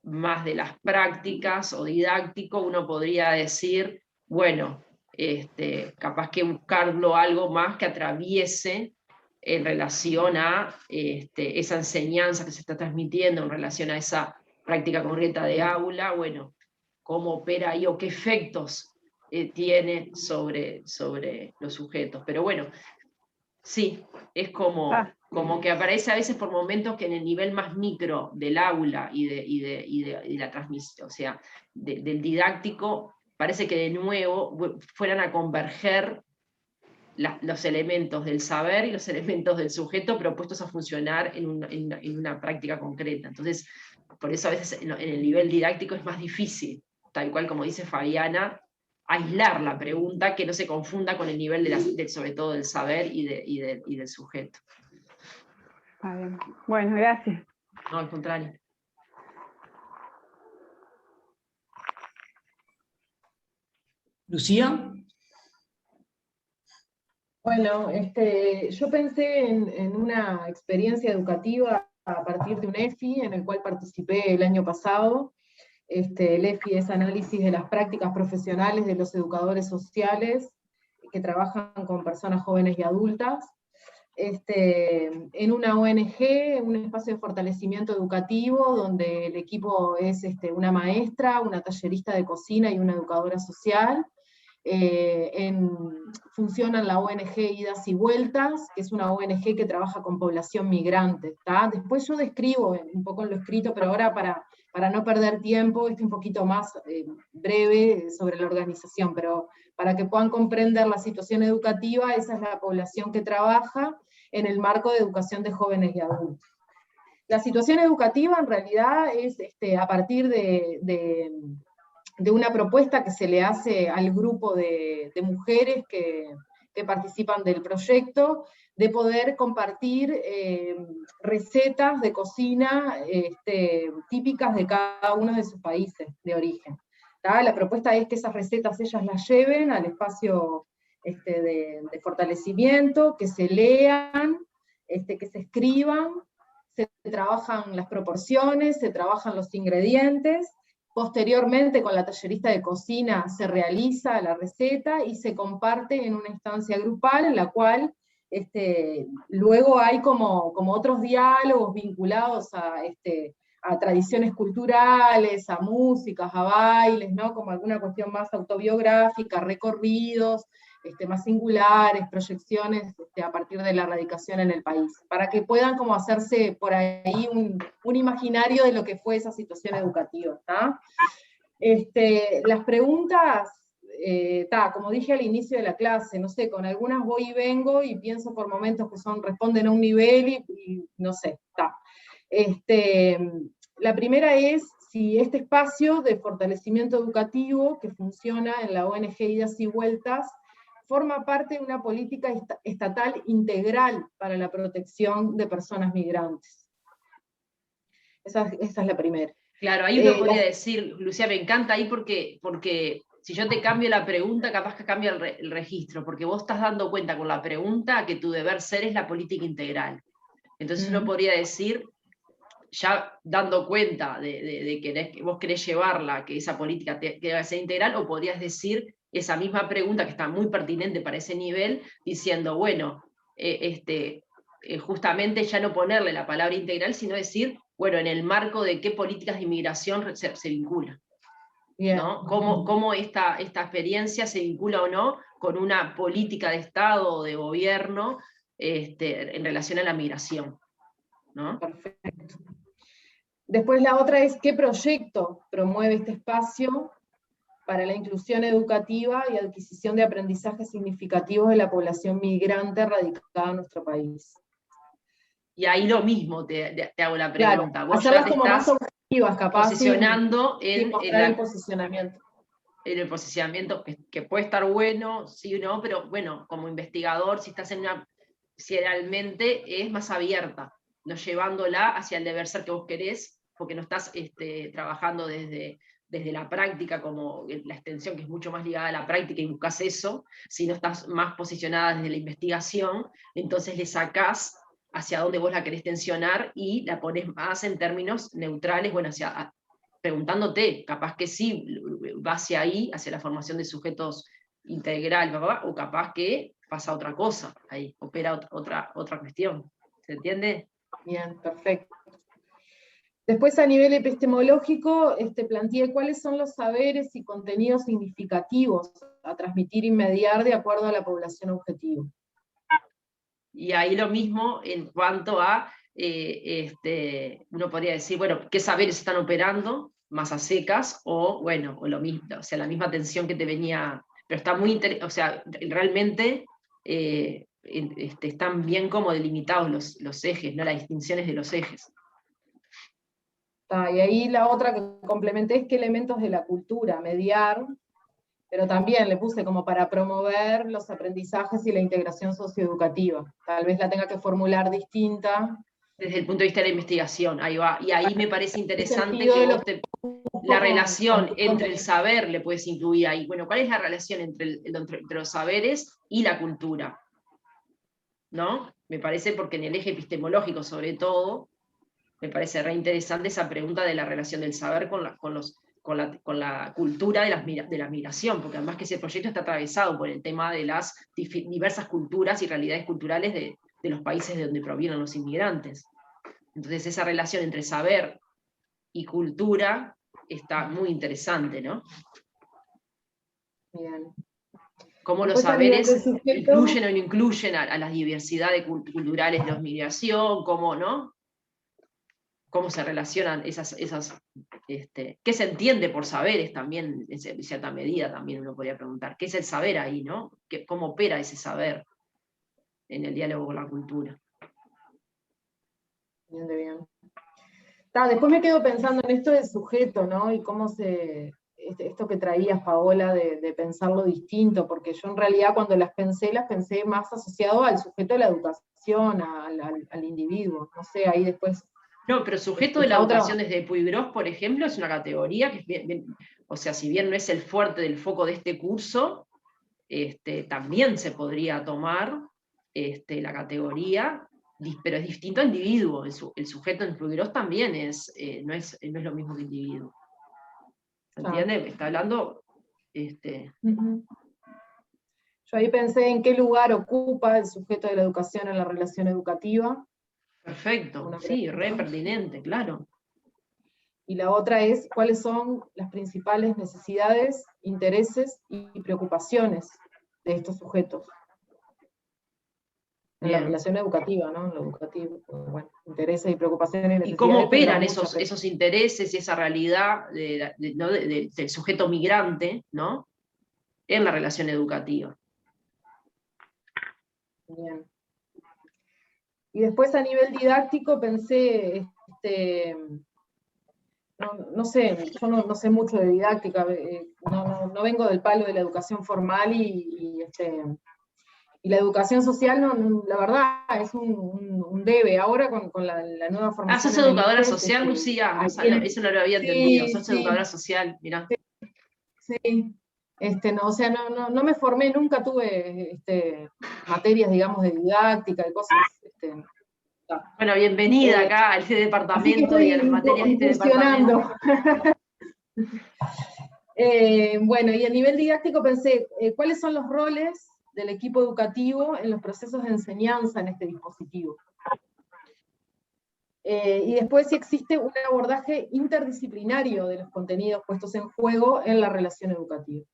S1: más de las prácticas o didáctico, uno podría decir, bueno, capaz que buscarlo algo más que atraviese en relación a esa enseñanza que se está transmitiendo, en relación a esa práctica concreta de aula, bueno, cómo opera ahí o qué efectos tiene sobre los sujetos. Pero bueno, sí, es como que aparece a veces por momentos que en el nivel más micro del aula y de la transmisión, o sea, del didáctico, parece que de nuevo fueran a converger los elementos del saber y los elementos del sujeto, pero puestos a funcionar en una práctica concreta. Entonces, por eso a veces en el nivel didáctico es más difícil, tal cual como dice Fabiana, aislar la pregunta, que no se confunda con el nivel sobre todo del saber y del sujeto.
S4: Bueno, gracias.
S1: No, al contrario.
S5: Lucía.
S3: Bueno, yo pensé en una experiencia educativa a partir de un EFI en el cual participé el año pasado. El EFI es análisis de las prácticas profesionales de los educadores sociales que trabajan con personas jóvenes y adultas. En una ONG, un espacio de fortalecimiento educativo, donde el equipo es una maestra, una tallerista de cocina y una educadora social. Funciona la ONG Idas y Vueltas, que es una ONG que trabaja con población migrante. Después yo describo un poco en lo escrito, pero ahora para no perder tiempo, un poquito más breve sobre la organización, pero para que puedan comprender la situación educativa, esa es la población que trabaja en el marco de educación de jóvenes y adultos. La situación educativa en realidad es a partir de una propuesta que se le hace al grupo de mujeres que participan del proyecto, de poder compartir recetas de cocina típicas de cada uno de sus países de origen. La propuesta es que esas recetas ellas las lleven al espacio de fortalecimiento, que se lean, que se escriban, se trabajan las proporciones, se trabajan los ingredientes. Posteriormente, con la tallerista de cocina se realiza la receta y se comparte en una instancia grupal en la cual luego hay como otros diálogos vinculados a tradiciones culturales, a músicas, a bailes, ¿no? Como alguna cuestión más autobiográfica, recorridos más singulares, proyecciones a partir de la radicación en el país, para que puedan como hacerse por ahí un imaginario de lo que fue esa situación educativa. Las preguntas, como dije al inicio de la clase, no sé, con algunas voy y vengo y pienso por momentos que responden a un nivel y no sé, la primera es si este espacio de fortalecimiento educativo que funciona en la ONG Idas y Vueltas forma parte de una política estatal integral para la protección de personas migrantes. Esa es la primera.
S1: Claro, ahí uno podría decir, Lucía, me encanta ahí porque si yo te cambio la pregunta, capaz que cambia el registro, porque vos estás dando cuenta con la pregunta que tu deber ser es la política integral. Entonces uno podría decir, ya dando cuenta de que vos querés llevarla, que esa política debe ser integral, o podrías decir esa misma pregunta que está muy pertinente para ese nivel, diciendo, bueno, justamente ya no ponerle la palabra integral, sino decir, bueno, en el marco de qué políticas de inmigración se vincula.
S3: Bien.
S1: ¿no? Cómo esta experiencia se vincula o no con una política de Estado o de gobierno en relación a la migración, ¿no?
S3: Perfecto. Después la otra es, ¿qué proyecto promueve este espacio para la inclusión educativa y adquisición de aprendizajes significativos de la población migrante radicada en nuestro país?
S1: Y ahí lo mismo te hago la
S3: Claro,
S1: pregunta. Vos
S3: hacerlas
S1: ya te
S3: como más
S1: estás
S3: objetivas, capaz,
S1: posicionando
S3: sin mostrar el posicionamiento.
S1: En el posicionamiento, que puede estar bueno, sí o no, pero bueno, como investigador, si realmente es más abierta, no llevándola hacia el deber ser que vos querés, porque no estás trabajando desde la práctica, como la extensión que es mucho más ligada a la práctica y buscas eso, sino estás más posicionada desde la investigación, entonces le sacás hacia dónde vos la querés tensionar y la pones más en términos neutrales, bueno, preguntándote, capaz que sí, va hacia ahí, hacia la formación de sujetos integral, ¿verdad? O capaz que pasa otra cosa, ahí opera otra cuestión. ¿Se entiende?
S3: Bien, perfecto. Después, a nivel epistemológico, planteé cuáles son los saberes y contenidos significativos a transmitir y mediar de acuerdo a la población objetivo.
S1: Y ahí lo mismo en cuanto a, uno podría decir, bueno, ¿qué saberes están operando? Más a secas, o bueno, o lo mismo, o sea, la misma tensión que te venía, pero está muy interesante, o sea, realmente están bien como delimitados los ejes, ¿no? Las distinciones de los ejes.
S3: Y ahí la otra que complementé es qué elementos de la cultura mediar, pero también le puse como para promover los aprendizajes y la integración socioeducativa. Tal vez la tenga que formular distinta.
S1: Desde el punto de vista de la investigación, ahí va. Y ahí me parece interesante que vos la relación entre el saber le puedes incluir ahí. Bueno, ¿cuál es la relación entre los saberes y la cultura? ¿No? Me parece, porque en el eje epistemológico sobre todo, me parece re interesante esa pregunta de la relación del saber con la cultura de la migración, porque además que ese proyecto está atravesado por el tema de las diversas culturas y realidades culturales de los países de donde provienen los inmigrantes. Entonces esa relación entre saber y cultura está muy interesante, ¿no?
S3: Bien.
S1: Cómo los saberes incluyen o no incluyen a las diversidades culturales de la migración, cómo, ¿no? Cómo se relacionan ¿qué se entiende por saberes también, en cierta medida también uno podría preguntar, ¿qué es el saber ahí, no? ¿Cómo opera ese saber en el diálogo con la cultura?
S3: Bien, bien. Después me quedo pensando en esto del sujeto, ¿no? Y cómo esto que traías, Paola, de pensarlo distinto, porque yo en realidad cuando las pensé más asociado al sujeto de la educación, al individuo, no sé, ahí después...
S1: No, pero sujeto de la educación desde Puiggrós, por ejemplo, es una categoría que es bien, o sea, si bien no es el fuerte del foco de este curso, también se podría tomar la categoría, pero es distinto a individuo. El sujeto en Puiggrós también no es lo mismo que individuo. ¿Se entiende? Está hablando...
S3: Yo ahí pensé en qué lugar ocupa el sujeto de la educación en la relación educativa.
S1: Perfecto, sí, re pertinente, claro.
S3: Y la otra es, ¿cuáles son las principales necesidades, intereses y preocupaciones de estos sujetos? En la relación educativa, ¿no? En lo educativo, bueno, intereses y preocupaciones.
S1: ¿Y cómo operan esos intereses y esa realidad del sujeto migrante, ¿no? En la relación educativa?
S3: Bien. Y después a nivel didáctico pensé, no sé, yo no sé mucho de didáctica, no vengo del palo de la educación formal y la educación social, la verdad, es un debe. Ahora con la nueva formación.
S1: ¿Sos educadora social, Lucía? Eso no lo había entendido. Sos educadora social, mirá.
S3: Sí. O sea, no me formé, nunca tuve materias, digamos, de didáctica y cosas.
S1: Bueno, bienvenida acá a este departamento y a las materias de este departamento.
S3: Bueno, y a nivel didáctico pensé, ¿cuáles son los roles del equipo educativo en los procesos de enseñanza en este dispositivo? Y después si existe un abordaje interdisciplinario de los contenidos puestos en juego en la relación educativa.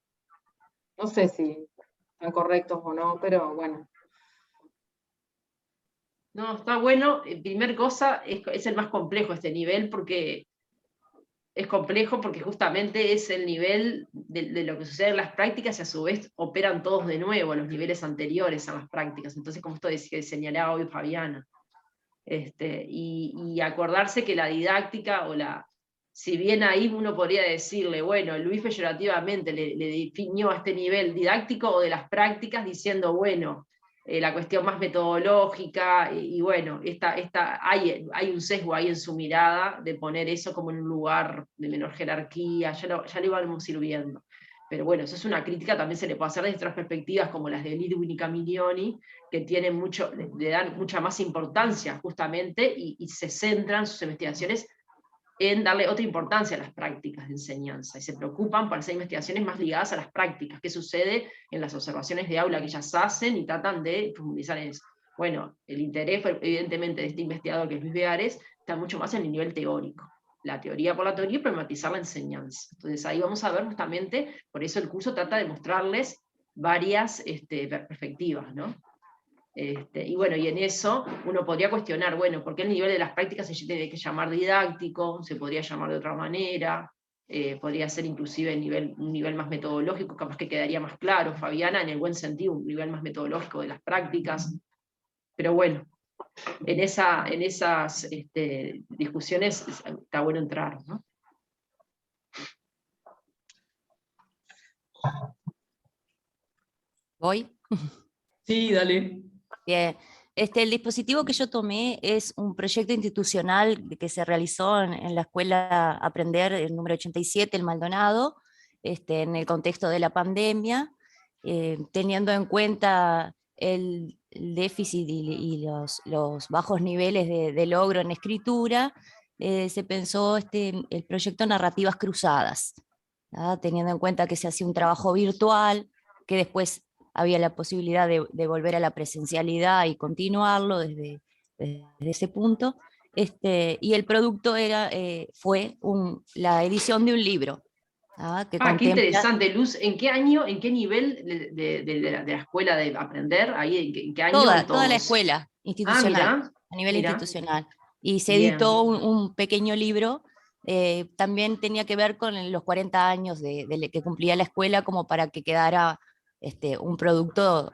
S3: No sé si están correctos o no, pero bueno.
S1: No, está bueno. Primer cosa, es el más complejo este nivel, porque es complejo porque justamente es el nivel de lo que sucede en las prácticas y a su vez operan todos de nuevo los niveles anteriores a las prácticas. Entonces, como esto que señalaba hoy Fabiana. Y acordarse que la didáctica si bien ahí uno podría decirle, bueno, Luis peyorativamente le definió a este nivel didáctico o de las prácticas diciendo, bueno, la cuestión más metodológica, y bueno, hay un sesgo ahí en su mirada de poner eso como en un lugar de menor jerarquía, ya lo íbamos a ir viendo. Pero bueno, eso es una crítica, también se le puede hacer desde otras perspectivas como las de Lidwin y Camiglioni, que tienen le dan mucha más importancia justamente y se centran sus investigaciones en darle otra importancia a las prácticas de enseñanza, y se preocupan por hacer investigaciones más ligadas a las prácticas, qué sucede en las observaciones de aula que ellas hacen, y tratan de profundizar en eso. Bueno, el interés evidentemente de este investigador, que es Luis Beares, está mucho más en el nivel teórico, la teoría por la teoría y problematizar la enseñanza. Entonces ahí vamos a ver justamente, por eso el curso trata de mostrarles varias perspectivas, ¿no? Y bueno, y en eso uno podría cuestionar, bueno, ¿por qué el nivel de las prácticas se tiene que llamar didáctico? Se podría llamar de otra manera, podría ser inclusive un nivel más metodológico, capaz que quedaría más claro, Fabiana, en el buen sentido, un nivel más metodológico de las prácticas. Pero bueno, en esas discusiones está bueno entrar, ¿no?
S10: ¿Voy?
S5: Sí, dale.
S10: Bien. El dispositivo que yo tomé es un proyecto institucional que se realizó en la Escuela Aprender, el número 87, el Maldonado, en el contexto de la pandemia, teniendo en cuenta el déficit y los bajos niveles de logro en escritura, se pensó el proyecto Narrativas Cruzadas, ¿tá? Teniendo en cuenta que se hacía un trabajo virtual, que después había la posibilidad de volver a la presencialidad y continuarlo desde ese punto. Y el producto fue la edición de un libro. Que
S1: qué interesante, Luz. ¿En qué año, en qué nivel de la escuela de aprender? Ahí, ¿en qué año?
S10: Toda la escuela institucional, a nivel institucional. Y se editó un pequeño libro. También tenía que ver con los 40 años que cumplía la escuela, como para que quedara un producto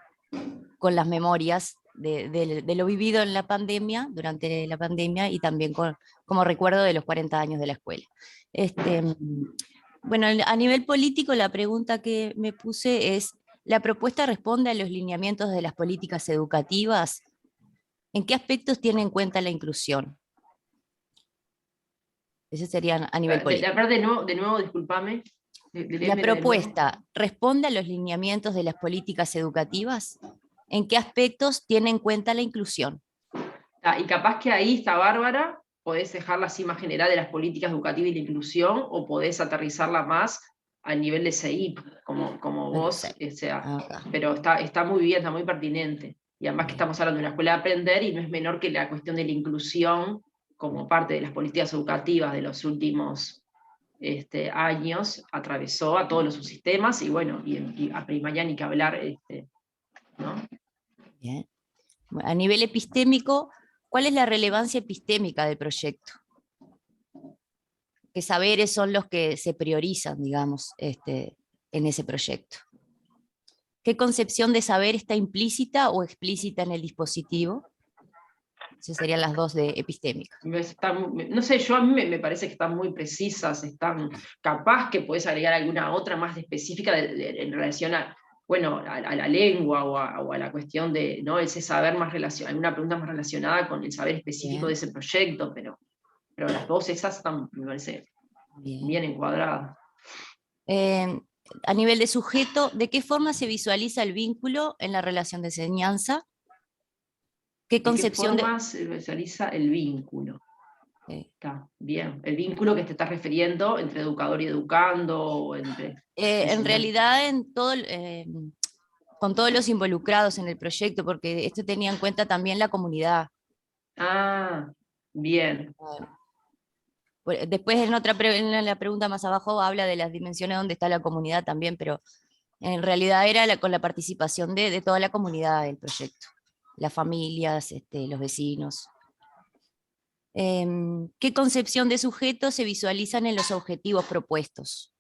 S10: con las memorias de lo vivido en la pandemia, durante la pandemia, y también como recuerdo de los 40 años de la escuela. Bueno, a nivel político, la pregunta que me puse es, ¿la propuesta responde a los lineamientos de las políticas educativas? ¿En qué aspectos tiene en cuenta la inclusión? Ese sería a nivel político.
S1: De nuevo, discúlpame.
S10: La propuesta responde a los lineamientos de las políticas educativas. ¿En qué aspectos tiene en cuenta la inclusión?
S1: Y capaz que ahí está Bárbara, podés dejarla así más general de las políticas educativas y la inclusión, o podés aterrizarla más al nivel de CEIP, como vos, pero está muy bien, está muy pertinente. Y además que estamos hablando de una escuela de aprender, y no es menor que la cuestión de la inclusión como parte de las políticas educativas de los últimos años, atravesó a todos los subsistemas, y bueno, y a primaria ni que hablar, ¿no?
S10: Bien. A nivel epistémico, ¿cuál es la relevancia epistémica del proyecto? ¿Qué saberes son los que se priorizan, digamos, en ese proyecto? ¿Qué concepción de saber está implícita o explícita en el dispositivo? Esas serían las dos de epistémica.
S1: No sé, a mí me parece que están muy precisas, están capaz que puedes agregar alguna otra más específica en relación a la lengua o a la cuestión de, ¿no?, ese saber más alguna pregunta más relacionada con el saber específico de ese proyecto, pero las dos esas están, me parece, bien encuadradas.
S10: A nivel de sujeto, ¿de qué forma se visualiza el vínculo en la relación de enseñanza? ¿Qué concepción
S1: ¿De qué forma se visualiza el vínculo? Está bien. El vínculo que te estás refiriendo entre educador y educando, o entre...
S10: en realidad, con todos los involucrados en el proyecto, porque esto tenía en cuenta también la comunidad.
S1: Bien.
S10: Después en la pregunta más abajo habla de las dimensiones donde está la comunidad también, pero en realidad era con la participación de toda la comunidad del proyecto, las familias, los vecinos. ¿Qué concepción de sujeto se visualizan en los objetivos propuestos?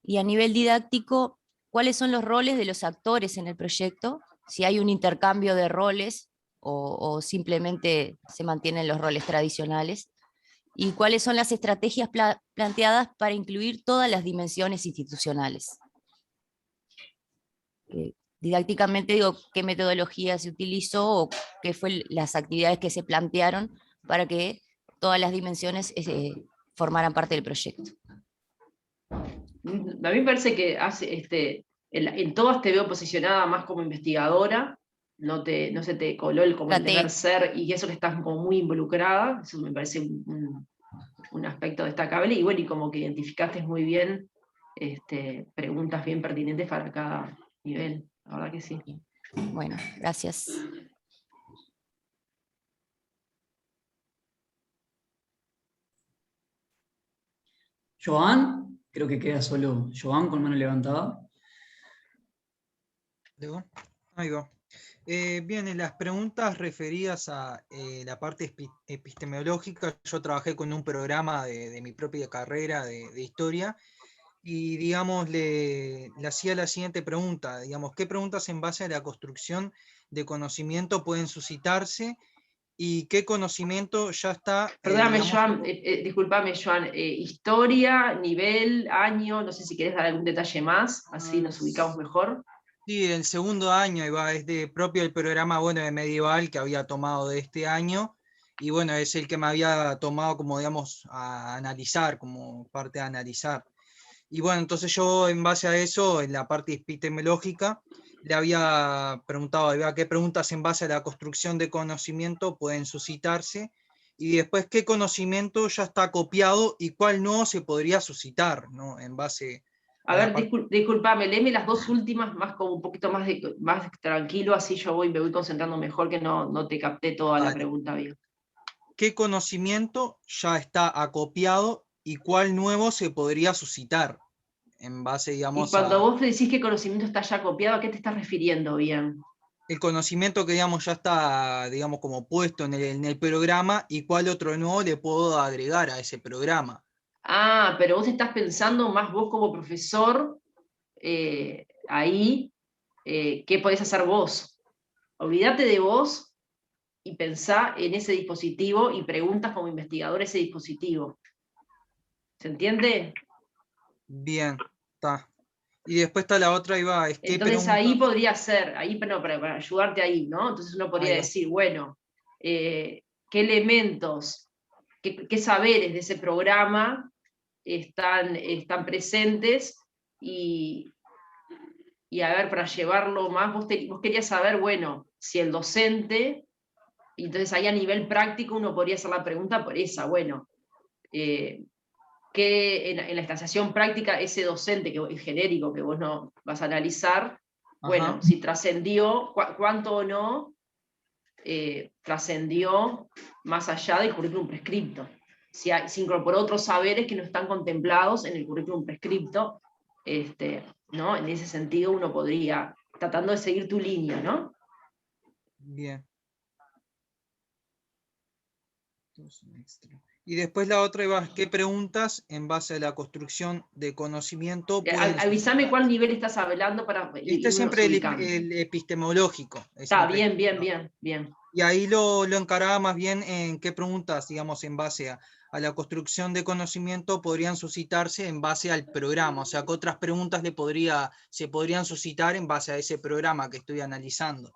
S10: Y a nivel didáctico, ¿cuáles son los roles de los actores en el proyecto? Si hay un intercambio de roles o simplemente se mantienen los roles tradicionales. ¿Y cuáles son las estrategias planteadas para incluir todas las dimensiones institucionales? Didácticamente digo, ¿qué metodología se utilizó o qué fue las actividades que se plantearon para que todas las dimensiones formaran parte del proyecto?
S1: A mí me parece que en todas te veo posicionada más como investigadora, no se te coló el deber ser, y eso que estás como muy involucrada, eso me parece un aspecto destacable, y bueno, y como que identificaste muy bien preguntas bien pertinentes para cada nivel, la verdad que sí.
S10: Bueno, gracias.
S5: Joan, creo que queda solo Joan con mano levantada.
S6: Ahí va. Bien, en las preguntas referidas a la parte epistemológica, yo trabajé con un programa de mi propia carrera de historia y, digamos, le hacía la siguiente pregunta, digamos, ¿qué preguntas en base a la construcción de conocimiento pueden suscitarse y qué conocimiento ya está...
S1: Perdóname, Joan, discúlpame, Joan, historia, nivel, año, no sé si querés dar algún detalle más, así nos ubicamos mejor.
S6: Sí, el segundo año iba, es propio el programa, bueno, de medieval que había tomado de este año, y bueno, es el que me había tomado como, digamos, a analizar, como parte de analizar. Y bueno, entonces yo en base a eso, en la parte epistemológica, le había preguntado, qué preguntas en base a la construcción de conocimiento pueden suscitarse, y después qué conocimiento ya está copiado y cuál no se podría suscitar, ¿no? En base...
S1: A ver, disculpame, léeme las dos últimas, más como un poquito más tranquilo, así me voy concentrando mejor, que no te capté toda la pregunta bien.
S6: ¿Qué conocimiento ya está acopiado y cuál nuevo se podría suscitar? En base, digamos,
S1: y cuando vos decís que conocimiento está ya copiado, ¿a qué te estás refiriendo bien?
S6: El conocimiento que, digamos, ya está, digamos, como puesto en el programa, y cuál otro nuevo le puedo agregar a ese programa.
S1: Ah, pero vos estás pensando más vos como profesor, ahí, ¿qué podés hacer vos? Olvídate de vos y pensá en ese dispositivo y preguntas como investigador ese dispositivo. ¿Se entiende?
S6: Bien, está. Y después está la otra,
S1: entonces ahí podría ser, para ayudarte ahí, ¿no? Entonces uno podría decir, bueno, ¿qué elementos, qué saberes de ese programa están presentes? Y a ver, para llevarlo más, vos querías saber, bueno, si el docente, y entonces ahí a nivel práctico uno podría hacer la pregunta por esa, bueno, que en la estanciación práctica ese docente que es genérico, que vos no vas a analizar, bueno, si trascendió, cuánto o no trascendió más allá del currículum prescripto. Si incorporó otros saberes que no están contemplados en el currículum prescripto, ¿no? En ese sentido uno podría, tratando de seguir tu línea, ¿no?
S6: Bien. Y después la otra ¿qué preguntas en base a la construcción de conocimiento pueden...
S1: Avísame cuál nivel estás hablando para...
S6: Este siempre el epistemológico.
S1: Está bien.
S6: Y ahí lo encaraba más bien en qué preguntas, digamos, en base a la construcción de conocimiento podrían suscitarse en base al programa, o sea, que otras preguntas se podrían suscitar en base a ese programa que estoy analizando.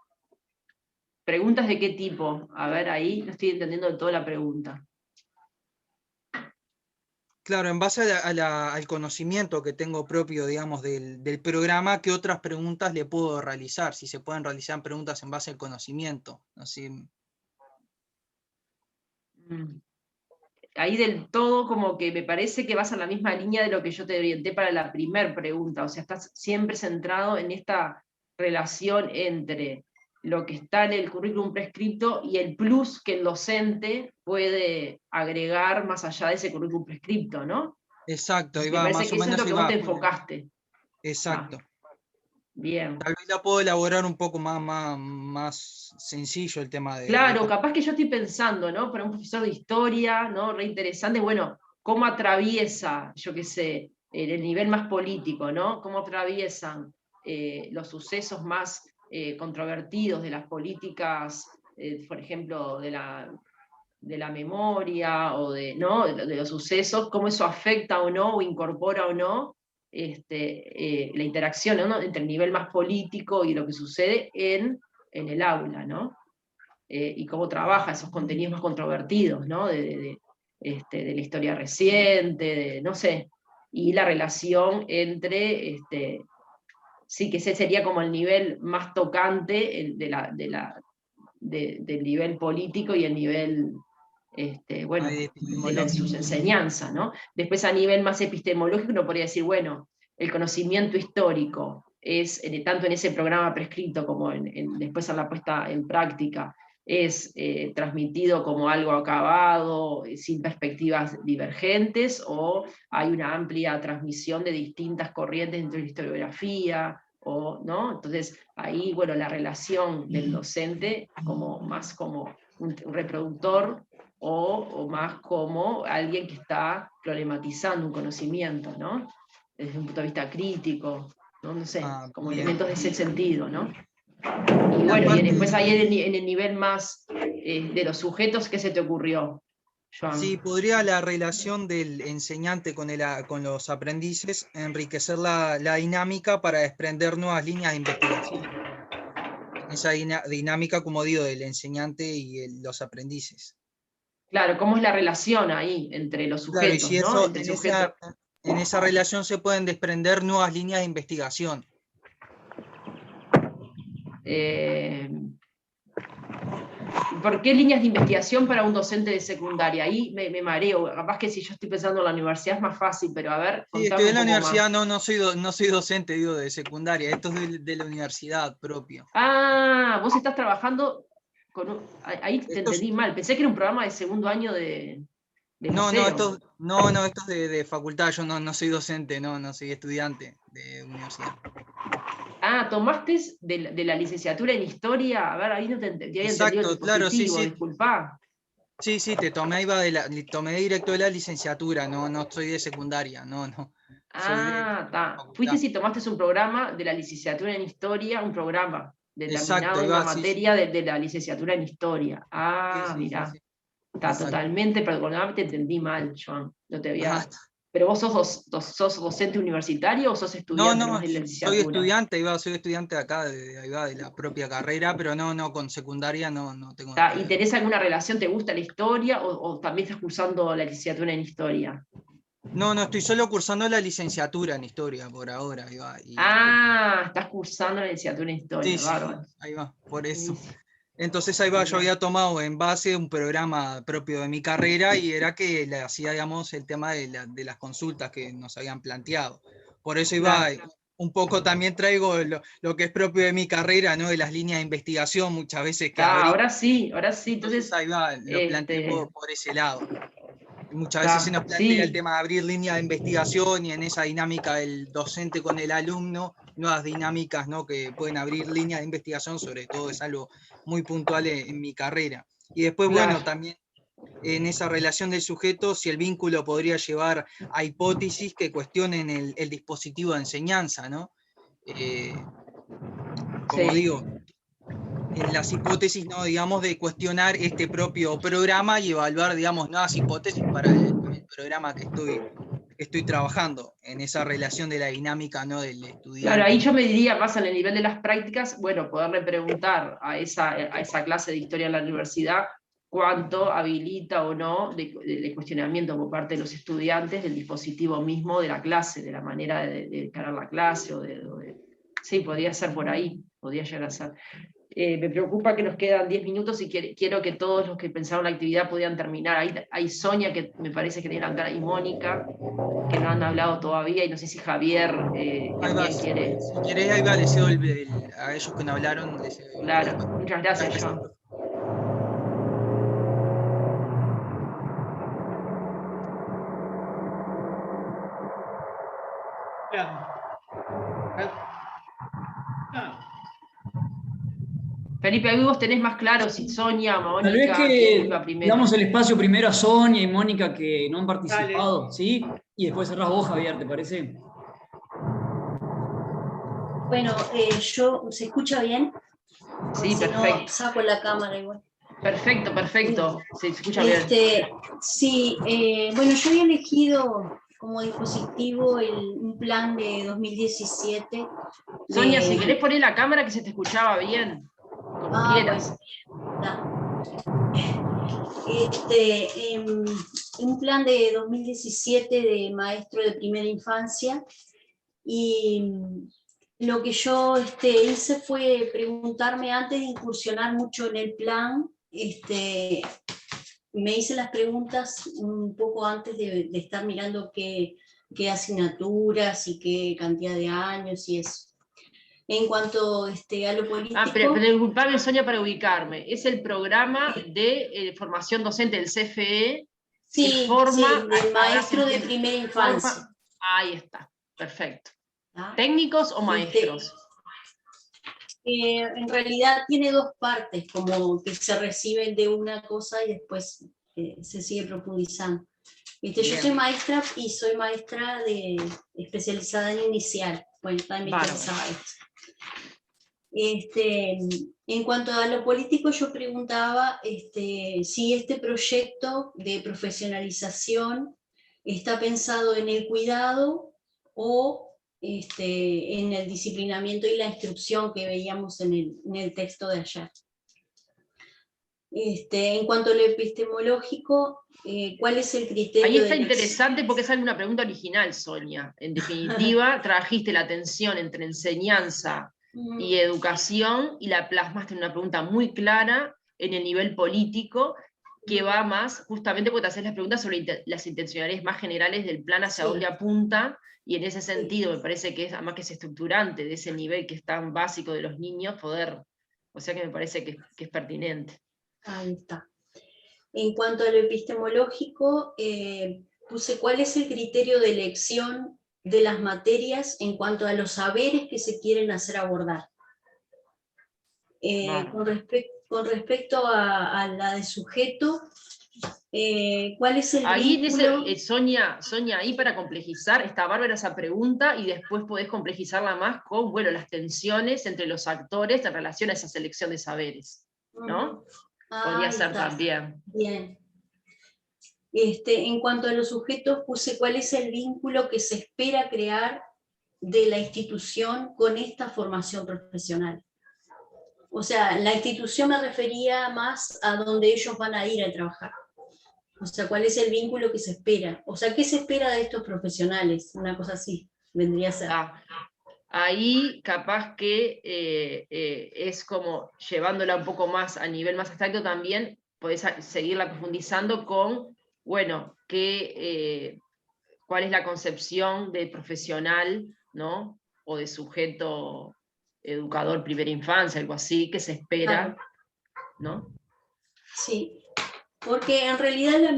S1: ¿Preguntas de qué tipo? A ver, ahí no estoy entendiendo de toda la pregunta.
S6: Claro, en base al conocimiento que tengo propio, digamos, del programa, ¿qué otras preguntas le puedo realizar? Si se pueden realizar preguntas en base al conocimiento. Así.
S1: Ahí del todo como que me parece que vas en la misma línea de lo que yo te orienté para la primera pregunta, o sea, estás siempre centrado en esta relación entre lo que está en el currículum prescripto y el plus que el docente puede agregar más allá de ese currículum prescripto, ¿no?
S6: Exacto, ahí
S1: Me
S6: va,
S1: parece
S6: más
S1: que
S6: o
S1: eso es
S6: menos
S1: lo que
S6: ahí
S1: vos
S6: va.
S1: te enfocaste.
S6: Exacto.
S1: Bien.
S6: Tal vez la puedo elaborar un poco más sencillo el tema de...
S1: Claro, capaz que yo estoy pensando, ¿no? Para un profesor de historia, ¿no? Re interesante, bueno, cómo atraviesa, yo qué sé, en el nivel más político, ¿no? Cómo atraviesan los sucesos más controvertidos de las políticas, por ejemplo, de la memoria o ¿no? de los sucesos, cómo eso afecta o no, o incorpora o no la interacción, ¿no? Entre el nivel más político y lo que sucede en el aula, ¿no? Y cómo trabaja esos contenidos más controvertidos, ¿no? De la historia reciente, no sé, y la relación entre, sí, que ese sería como el nivel más tocante del nivel político y el nivel, bueno, de sus enseñanzas, ¿no? Después a nivel más epistemológico uno podría decir, bueno, el conocimiento histórico es, tanto en ese programa prescrito como después a la puesta en práctica, es transmitido como algo acabado, sin perspectivas divergentes, o hay una amplia transmisión de distintas corrientes dentro de la historiografía, ¿no? Entonces, ahí, bueno, la relación del docente más como un reproductor o más como alguien que está problematizando un conocimiento, ¿no? Desde un punto de vista crítico, no sé, como
S6: bien.
S1: elementos de ese sentido, ¿no? Y bueno, y después ahí en el nivel más de los sujetos, ¿qué se te ocurrió, Joan?
S6: Sí, podría la relación del enseñante con los aprendices enriquecer la dinámica para desprender nuevas líneas de investigación. Esa dinámica, como digo, del enseñante y los aprendices.
S1: Claro, ¿cómo es la relación ahí entre los sujetos,
S6: claro, y si
S1: ¿no?
S6: eso, en esa relación se pueden desprender nuevas líneas de investigación.
S1: ¿Por qué líneas de investigación para un docente de secundaria? Ahí me mareo, capaz que si yo estoy pensando en la universidad es más fácil, pero a ver,
S6: Sí, estoy en la universidad, no soy docente, digo, de secundaria, esto es de la universidad propio.
S1: Ah, vos estás trabajando con ahí te entendí mal, pensé que era un programa de segundo año de
S6: No,
S1: liceo.
S6: esto es de facultad, yo no soy docente, no soy estudiante de universidad.
S1: Ah, tomaste de la licenciatura en historia, a ver, ahí no te había entendido el
S6: Claro,
S1: dispositivo,
S6: sí.
S1: Disculpá.
S6: Sí, te tomé, tomé directo de la licenciatura, no estoy de secundaria, no.
S1: Ah, está. Fuiste si tomaste un programa de la licenciatura en historia, un programa determinado, una materia de la licenciatura en historia. Ah, mirá. Está totalmente, perdóname, te entendí mal, Joan. No te había. ¿Pero vos sos docente universitario o sos estudiante más de la licenciatura?
S6: Soy estudiante acá, de la propia carrera, pero no, con secundaria no tengo.
S1: ¿Y tenés alguna relación? ¿Te gusta la historia o también estás cursando la licenciatura en historia?
S6: No, estoy solo cursando la licenciatura en historia por ahora.
S1: Estás cursando la licenciatura en historia, bárbaro.
S6: Ahí va, por eso. Entonces ahí va, yo había tomado en base un programa propio de mi carrera y era que le hacía, digamos, el tema de las consultas que nos habían planteado. Por eso iba, un poco también traigo lo que es propio de mi carrera, ¿no? De las líneas de investigación, muchas veces que
S1: ahora sí. Entonces
S6: ahí va, lo planteo por ese lado. Muchas veces se nos plantea el tema de abrir líneas de investigación y en esa dinámica del docente con el alumno, nuevas dinámicas, ¿no? Que pueden abrir líneas de investigación, sobre todo es algo muy puntual en mi carrera. Y después, bueno, también en esa relación del sujeto, si el vínculo podría llevar a hipótesis que cuestionen el dispositivo de enseñanza, ¿no? Como digo, en las hipótesis, ¿no? Digamos, de cuestionar este propio programa y evaluar, digamos, nuevas hipótesis para el programa que estoy trabajando, en esa relación de la dinámica, ¿no? Del estudiante.
S1: Claro, ahí yo me diría más en el nivel de las prácticas, bueno, poderle preguntar a esa clase de historia en la universidad cuánto habilita o no de cuestionamiento por parte de los estudiantes del dispositivo mismo de la clase, de la manera de encarar la clase, sí, podría ser por ahí, podría llegar a ser. Me preocupa que nos quedan 10 minutos y quiero que todos los que pensaron la actividad pudieran terminar. Hay Sonia, que me parece que tiene la cara, y Mónica, que no han hablado todavía, y no sé si Javier
S6: Ahí va,
S1: también quiere.
S6: si querés, ahí va, le cedo a ellos que no hablaron.
S1: Claro, muchas gracias, Joan. Felipe, ahí vos tenés más claro si Sonia, Mónica,
S5: Tal vez
S1: quién
S5: que
S1: iba primero.
S5: damos el espacio primero a Sonia y Mónica que no han participado, ¿sí? Y después cerrás vos, Javier, ¿te parece?
S13: Bueno, ¿se escucha bien?
S1: Sí,
S13: si
S1: perfecto.
S13: no, saco la cámara igual.
S1: Perfecto, perfecto. Se escucha bien.
S13: Sí, bueno, yo había elegido como dispositivo un plan de 2017.
S1: Sonia, si querés poner la cámara que se te escuchaba bien, como quieras.
S13: Un plan de 2017 de maestro de primera infancia, y lo que yo hice fue preguntarme antes de incursionar mucho en el plan, me hice las preguntas un poco antes de estar mirando qué asignaturas y qué cantidad de años y eso. En cuanto a lo político...
S1: pero disculpame, Sonia, para ubicarme. Es el programa de formación docente del CFE.
S13: Sí,
S1: forma,
S13: del maestro de primera infancia.
S1: Ahí está, perfecto. ¿Técnicos o maestros?
S13: En realidad tiene dos partes, como que se reciben de una cosa y después se sigue profundizando. Yo soy maestra y soy maestra especializada en inicial. Bueno, también me interesaba esto. En cuanto a lo político, yo preguntaba si este proyecto de profesionalización está pensado en el cuidado o en el disciplinamiento y la instrucción que veíamos en el texto de ayer. En cuanto a lo epistemológico, ¿cuál es el criterio?
S1: Ahí está interesante porque es una pregunta original, Sonia. En definitiva, trajiste la tensión entre enseñanza y educación y la plasmaste en una pregunta muy clara en el nivel político, que va más, justamente porque te haces las preguntas sobre las intencionalidades más generales del plan, hacia dónde apunta, y en ese sentido me parece que es, además que es estructurante de ese nivel que es tan básico de los niños, o sea que me parece que es pertinente.
S13: Ahí está. En cuanto a lo epistemológico, puse cuál es el criterio de elección de las materias en cuanto a los saberes que se quieren hacer abordar. Con respecto a la de sujeto, ¿cuál es el vínculo?
S1: Sonia, ahí para complejizar, está bárbara esa pregunta, y después podés complejizarla más con, las tensiones entre los actores en relación a esa selección de saberes, ¿no? Podría ser también.
S13: Bien. En cuanto a los sujetos, puse cuál es el vínculo que se espera crear de la institución con esta formación profesional. O sea, la institución me refería más a donde ellos van a ir a trabajar. O sea, cuál es el vínculo que se espera. O sea, ¿qué se espera de estos profesionales? Una cosa así, vendría a ser.
S1: Ahí capaz que es como llevándola un poco más a nivel más abstracto también, podés seguirla profundizando con, cuál es la concepción de profesional, ¿no? O de sujeto educador primera infancia, algo así, que se espera, ¿no?
S13: Sí, porque en realidad la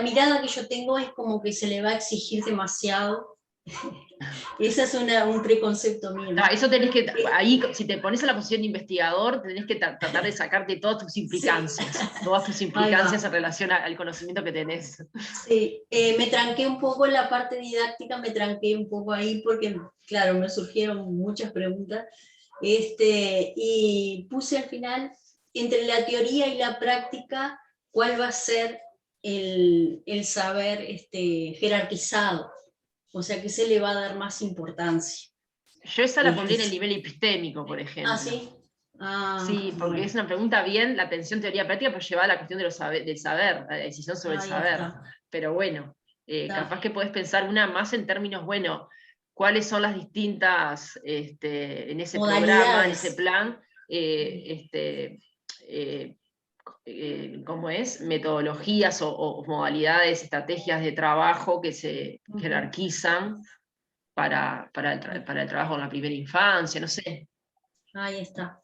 S13: mirada que yo tengo es como que se le va a exigir demasiado. Ese es un preconcepto mío.
S1: Eso tenés que, ahí, si te pones a la posición de investigador, tenés que tratar de sacarte todas tus implicancias, en relación al conocimiento que tenés.
S13: Sí, me tranqué un poco en la parte didáctica, me tranqué un poco ahí porque, claro, me surgieron muchas preguntas, y puse al final, entre la teoría y la práctica, cuál va a ser el saber jerarquizado. O sea, que se le va a dar más importancia.
S1: Yo esa la pondría en el nivel epistémico, por ejemplo.
S13: ¿Ah, sí?
S1: Sí, porque es una pregunta bien, la tensión teoría-práctica, pero lleva a la cuestión del saber, la decisión sobre el saber. Pero capaz que podés pensar una más en términos, cuáles son las distintas, en ese programa, en ese plan, ¿cómo es? Metodologías o modalidades, estrategias de trabajo que se jerarquizan para el trabajo en la primera infancia, no sé.
S13: Ahí está.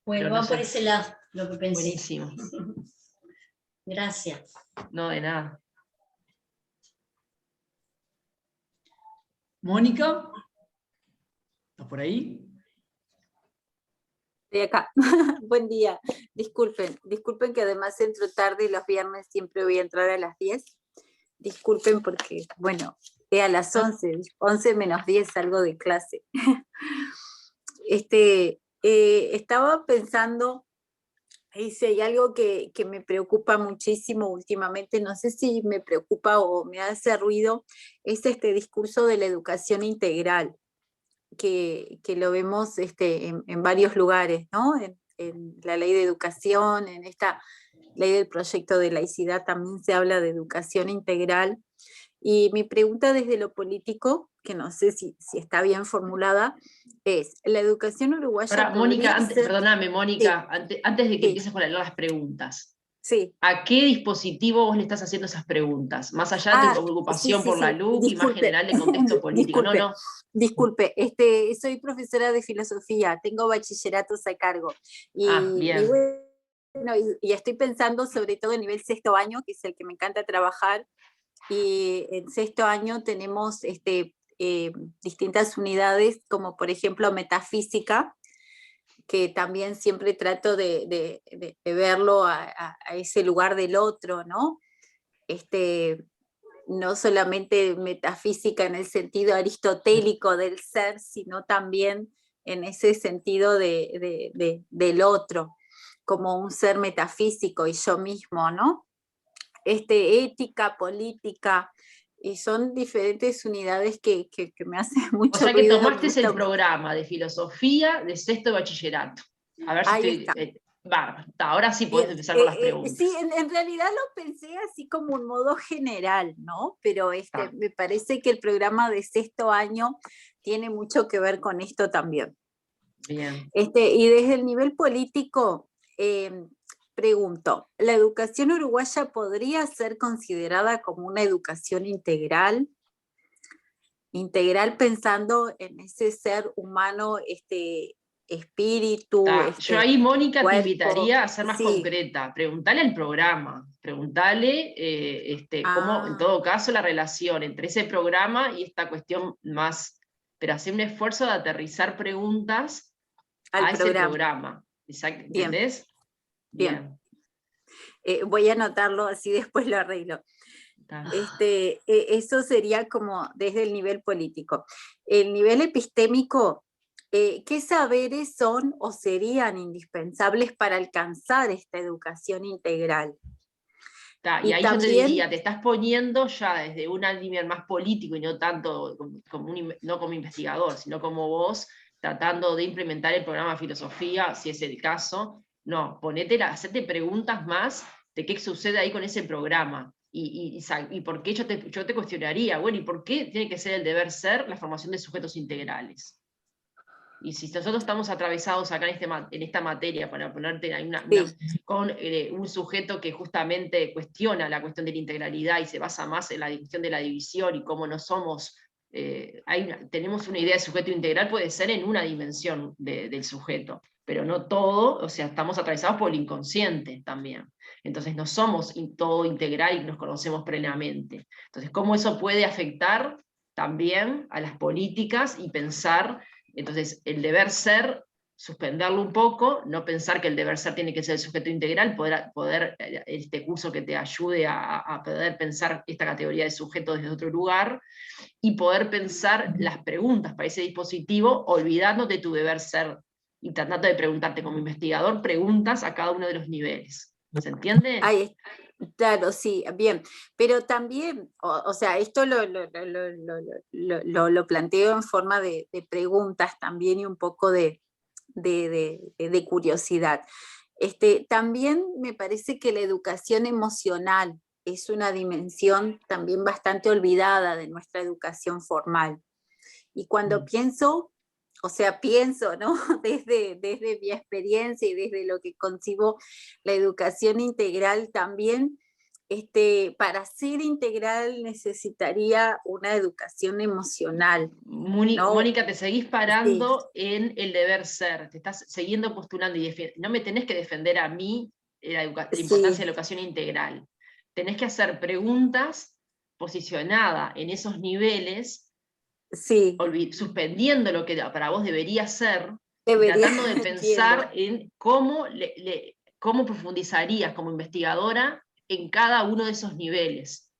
S13: Bueno,
S1: Pero no
S13: va por
S1: sé.
S13: ese lado, lo que pensé.
S1: Buenísimo.
S13: Gracias.
S1: No, de nada.
S5: Mónica, ¿estás por ahí?
S14: Estoy acá. Buen día. Disculpen que además entro tarde y los viernes siempre voy a entrar a las 10. Disculpen porque, bueno, a las 11 menos 10 salgo de clase. Estaba pensando, y si hay algo que me preocupa muchísimo últimamente, no sé si me preocupa o me hace ruido, es este discurso de la educación integral, que lo vemos en varios lugares, ¿no? En la ley de educación, en esta ley del proyecto de laicidad también se habla de educación integral. Y mi pregunta desde lo político, que no sé si está bien formulada, es, ¿la educación uruguaya
S1: Ahora, Mónica,
S14: ser...
S1: perdóname, Mónica,
S14: Sí.
S1: antes de que
S14: Sí.
S1: empieces con las preguntas.
S14: Sí.
S1: ¿A qué dispositivo vos le estás haciendo esas preguntas? Más allá de tu preocupación por la LUC y más general de contexto político.
S14: Disculpe, soy profesora de filosofía, tengo bachilleratos a cargo.
S1: Bien.
S14: Y estoy pensando sobre todo en nivel sexto año, que es el que me encanta trabajar, y en sexto año tenemos distintas unidades, como por ejemplo metafísica, que también siempre trato de verlo a ese lugar del otro, ¿no? No solamente metafísica en el sentido aristotélico del ser, sino también en ese sentido del otro, como un ser metafísico y yo mismo, ¿no? Ética, política, y son diferentes unidades que me hacen mucho
S1: O sea que
S14: ruido.
S1: tomaste el programa de filosofía de sexto de bachillerato. A ver si
S14: Ahí
S1: estoy... ahora sí podés empezar con las preguntas.
S14: Sí, en realidad lo pensé así como un modo general, ¿no? Pero me parece que el programa de sexto año tiene mucho que ver con esto también.
S1: Bien.
S14: Y desde el nivel político, pregunto, ¿la educación uruguaya podría ser considerada como una educación integral? Integral pensando en ese ser humano, espíritu.
S1: Yo ahí, Mónica,
S14: cuerpo.
S1: te invitaría a ser más concreta. Preguntale al programa, preguntale cómo, en todo caso, la relación entre ese programa y esta cuestión más, pero hacer un esfuerzo de aterrizar preguntas a ese programa. ¿Entendés?
S14: Bien. Voy a anotarlo, así después lo arreglo. Eso sería como desde el nivel político. El nivel epistémico, ¿qué saberes son o serían indispensables para alcanzar esta educación integral?
S1: Y ahí también, yo te diría, te estás poniendo ya desde un nivel más político y no tanto no como investigador, sino como vos, tratando de implementar el programa de filosofía, si es el caso. No, hacete preguntas más de qué sucede ahí con ese programa. Y por qué yo te cuestionaría, bueno, ¿y por qué tiene que ser el deber ser la formación de sujetos integrales? Y si nosotros estamos atravesados acá en esta materia, para ponerte ahí con un sujeto que justamente cuestiona la cuestión de la integralidad y se basa más en la cuestión de la división y cómo no somos, tenemos una idea de sujeto integral, puede ser en una dimensión del sujeto, pero no todo, o sea, estamos atravesados por el inconsciente también. Entonces no somos todo integral y nos conocemos plenamente. Entonces, ¿cómo eso puede afectar también a las políticas y pensar? Entonces, el deber ser, suspenderlo un poco, no pensar que el deber ser tiene que ser el sujeto integral, poder este curso que te ayude a poder pensar esta categoría de sujeto desde otro lugar, y poder pensar las preguntas para ese dispositivo, olvidándote de tu deber ser, y tratando de preguntarte como investigador preguntas a cada uno de los niveles. ¿Se entiende?
S14: Claro, sí, bien, pero también, o sea, esto lo planteo en forma de preguntas también y un poco de curiosidad. También me parece que la educación emocional es una dimensión también bastante olvidada de nuestra educación formal. Y cuando pienso o sea, pienso, ¿no? Desde mi experiencia y desde lo que concibo la educación integral también, para ser integral necesitaría una educación emocional, ¿no?
S1: Mónica, te seguís parando en el deber ser, te estás siguiendo postulando y no me tenés que defender a mí la importancia de la educación integral. Tenés que hacer preguntas posicionadas en esos niveles, suspendiendo lo que para vos debería ser, y tratando de pensar en cómo profundizarías como investigadora en cada uno de esos niveles,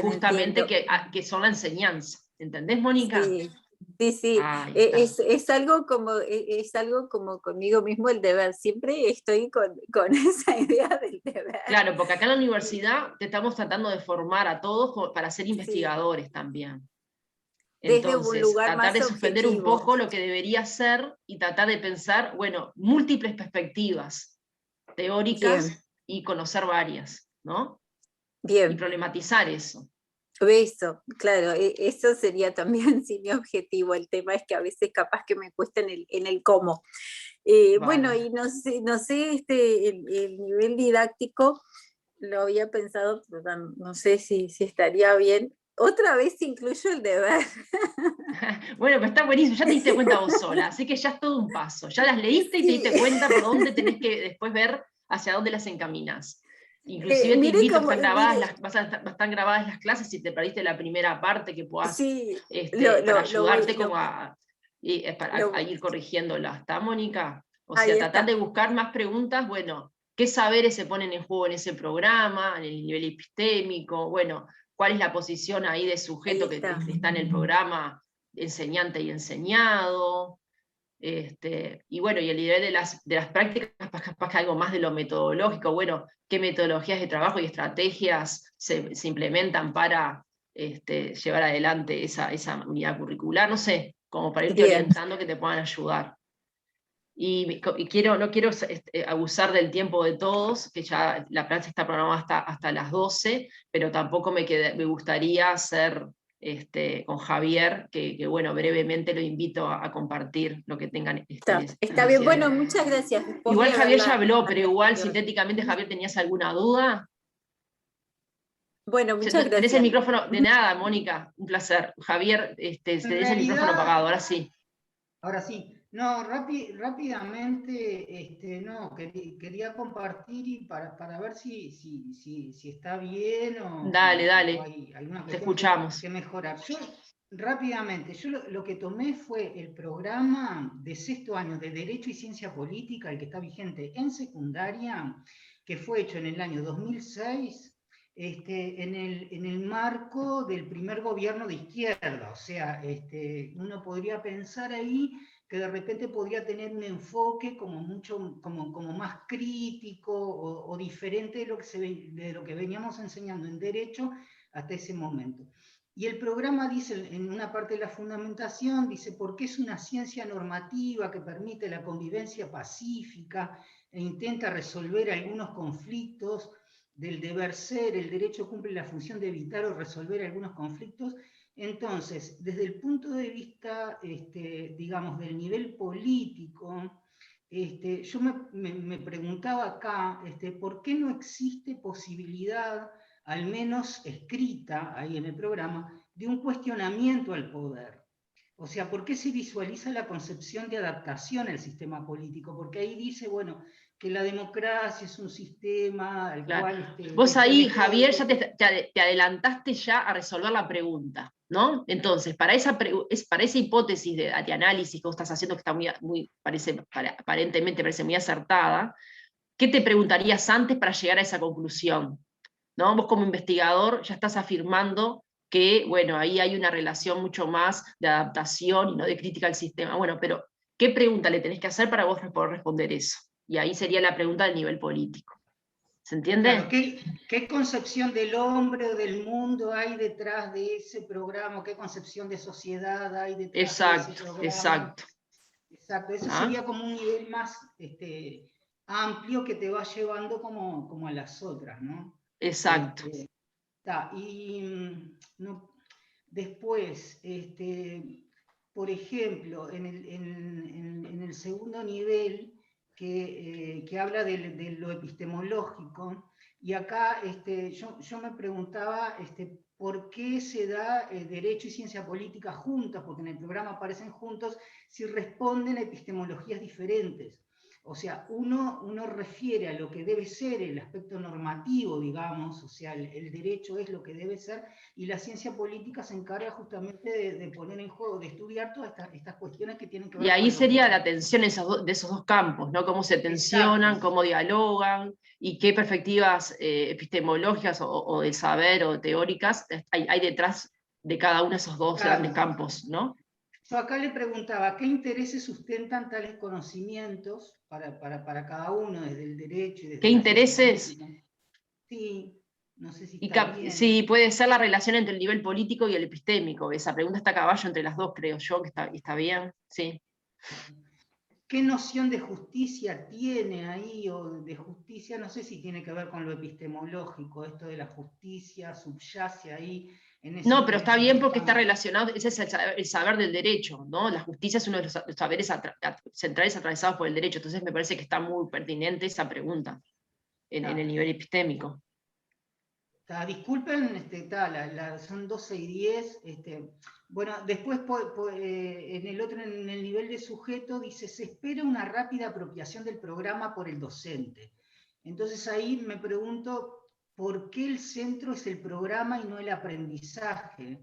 S1: justamente que son la enseñanza. ¿Entendés, Mónica?
S14: Sí. Es algo como conmigo mismo el deber. Siempre estoy con esa idea del deber.
S1: Claro, porque acá en la universidad te estamos tratando de formar a todos para ser investigadores también. Entonces,
S14: desde un lugar
S1: tratar
S14: más
S1: de suspender
S14: objetivo.
S1: un poco lo que debería ser y tratar de pensar, bueno, múltiples perspectivas teóricas y conocer varias, ¿no? Y problematizar eso.
S14: Eso, claro, eso sería también sí, mi objetivo. El tema es que a veces capaz que me cuesta en el cómo. Bueno, y no sé el nivel didáctico, lo había pensado, pero no sé si estaría bien. Otra vez incluyo el deber.
S1: Bueno, pero está buenísimo, ya te diste cuenta vos sola, así que ya es todo un paso. Ya las leíste y te diste cuenta por dónde tenés que después ver hacia dónde las encaminas. Inclusive te invito, están grabadas las clases, si te perdiste la primera parte, que puedas, para ayudarte como a ir corrigiéndolas. ¿Está, Mónica? O sea, tratar de buscar más preguntas, bueno, ¿qué saberes se ponen en juego en ese programa, en el nivel epistémico? Bueno, ¿cuál es la posición ahí de sujeto que está en el programa enseñante y enseñado? Y bueno, y el nivel de las prácticas, capaz que algo más de lo metodológico, bueno, qué metodologías de trabajo y estrategias se implementan para llevar adelante esa unidad curricular, no sé, como para irte orientando que te puedan ayudar. Y no quiero abusar del tiempo de todos, que ya la clase está programada hasta las 12, pero tampoco me gustaría hacer con Javier, que bueno, brevemente lo invito a compartir lo que tengan.
S14: Está bien, bueno, muchas gracias.
S1: Igual Javier ya habló, pero igual sintéticamente, Javier, ¿tenías alguna duda?
S14: Bueno, muchas gracias.
S1: Tenés el micrófono, de nada, Mónica, un placer. Javier, tenés el micrófono apagado, ahora sí.
S7: Ahora sí. No, rápidamente, no, quería compartir y para ver si está bien o,
S1: dale,
S7: o hay alguna
S1: te
S7: cuestión
S1: escuchamos.
S7: que mejorar. Rápidamente, yo lo que tomé fue el programa de 6º año de Derecho y Ciencia Política, el que está vigente en secundaria, que fue hecho en el año 2006, en el marco del primer gobierno de izquierda. O sea, uno podría pensar ahí que de repente podría tener un enfoque como más crítico o diferente de lo que veníamos enseñando en Derecho hasta ese momento. Y el programa dice, en una parte de la fundamentación, dice, porque es una ciencia normativa que permite la convivencia pacífica e intenta resolver algunos conflictos del deber ser, el derecho cumple la función de evitar o resolver algunos conflictos. Entonces, desde el punto de vista, digamos, del nivel político, yo me preguntaba acá, ¿por qué no existe posibilidad, al menos escrita ahí en el programa, de un cuestionamiento al poder? O sea, ¿por qué se visualiza la concepción de adaptación al sistema político? Porque ahí dice, bueno, que la democracia es un sistema al cual...
S1: Vos ahí, Javier, ya te adelantaste ya a resolver la pregunta, ¿no? Entonces, para esa hipótesis de análisis que vos estás haciendo, que está aparentemente parece muy acertada, ¿qué te preguntarías antes para llegar a esa conclusión? ¿No? Vos como investigador ya estás afirmando que, bueno, ahí hay una relación mucho más de adaptación y no de crítica al sistema. Bueno, pero ¿qué pregunta le tenés que hacer para vos poder responder eso? Y ahí sería la pregunta del nivel político. ¿Se entiende?
S7: Claro, ¿qué concepción del hombre o del mundo hay detrás de ese programa? ¿Qué concepción de sociedad hay detrás de ese programa?
S1: Exacto.
S7: Eso sería como un nivel más amplio que te va llevando como a las otras, ¿no?
S1: Exacto.
S7: Después, por ejemplo, en el segundo nivel, que habla de lo epistemológico, y acá yo me preguntaba por qué se da derecho y ciencia política juntas, porque en el programa aparecen juntos, si responden a epistemologías diferentes. O sea, uno refiere a lo que debe ser el aspecto normativo, digamos, o sea, el derecho es lo que debe ser, y la ciencia política se encarga justamente de poner en juego, de estudiar todas estas cuestiones que tienen que ver
S1: Y ahí
S7: con
S1: sería la tensión de esos dos campos, ¿no? Cómo se tensionan, cómo dialogan, y qué perspectivas epistemológicas o de saber o teóricas hay detrás de cada uno de esos dos grandes campos, ¿no?
S7: Yo acá le preguntaba, ¿qué intereses sustentan tales conocimientos para cada uno, desde el derecho y desde
S1: ¿Qué intereses?
S7: Sí, no sé si
S1: Y
S7: está bien.
S1: sí, puede ser la relación entre el nivel político y el epistémico. Esa pregunta está a caballo entre las dos, creo yo, que está bien, sí.
S7: ¿Qué noción de justicia tiene ahí, o de justicia? No sé si tiene que ver con lo epistemológico, esto de la justicia subyace ahí.
S1: No, pero está bien porque está relacionado, ese es el saber del derecho, ¿no? La justicia es uno de los saberes centrales atravesados por el derecho, entonces me parece que está muy pertinente esa pregunta en el nivel epistémico.
S7: Disculpen, son 12 y 10. Bueno, después en el nivel de sujeto dice, se espera una rápida apropiación del programa por el docente. Entonces ahí me pregunto, ¿por qué el centro es el programa y no el aprendizaje?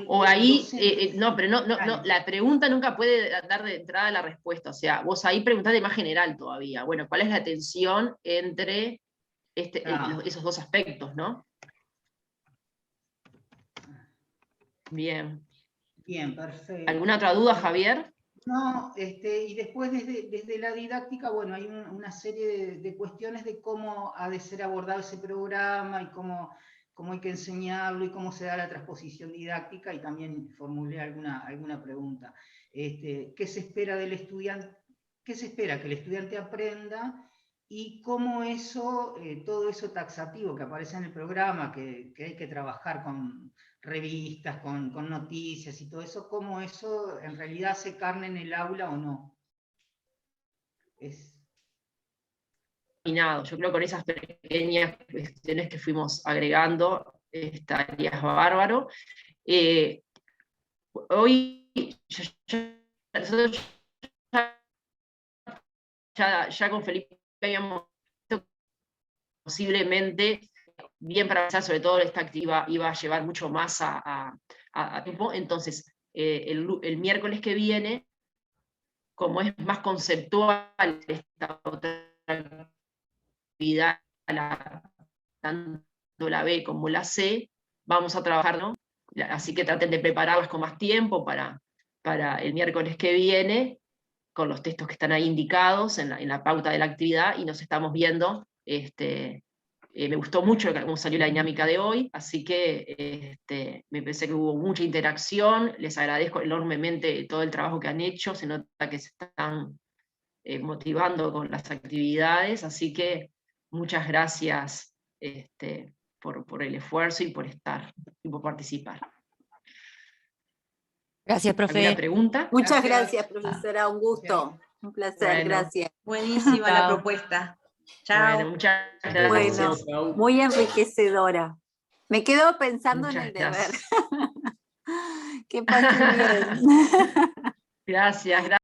S1: O ahí, no, pero no, la pregunta nunca puede dar de entrada la respuesta, o sea, vos ahí preguntás de más general todavía, bueno, ¿cuál es la tensión entre esos dos aspectos, ¿no? Bien.
S7: Bien, perfecto.
S1: ¿Alguna otra duda, Javier?
S7: No, y después desde la didáctica, bueno, hay una serie de cuestiones de cómo ha de ser abordado ese programa y cómo hay que enseñarlo y cómo se da la transposición didáctica, y también formulé alguna pregunta. ¿Qué se espera del estudiante? ¿Qué se espera que el estudiante aprenda? Y cómo todo eso taxativo que aparece en el programa, que hay que trabajar con revistas, con noticias y todo eso, cómo eso en realidad hace carne en el aula o no.
S1: Yo creo que con esas pequeñas cuestiones que fuimos agregando estarías bárbaro. Hoy nosotros ya con Felipe habíamos visto posiblemente, bien para pensar, sobre todo esta actividad iba a llevar mucho más a tiempo, entonces el miércoles que viene, como es más conceptual esta otra actividad, tanto la B como la C, vamos a trabajar, ¿no? Así que traten de prepararlas con más tiempo para el miércoles que viene, con los textos que están ahí indicados en la pauta de la actividad, y nos estamos viendo. Me gustó mucho cómo salió la dinámica de hoy, así que me parece que hubo mucha interacción, les agradezco enormemente todo el trabajo que han hecho, se nota que se están motivando con las actividades, así que muchas gracias por el esfuerzo y por estar y por participar.
S10: Gracias, profe.
S1: ¿Alguna pregunta?
S14: Muchas gracias, profesora, un gusto, un placer,
S1: Bueno.
S14: gracias.
S12: Buenísima la propuesta. Chao.
S1: Bueno, muchas gracias.
S14: Bueno, muy enriquecedora. Me quedo pensando en el deber. Que pasen bien.
S1: Gracias, gracias.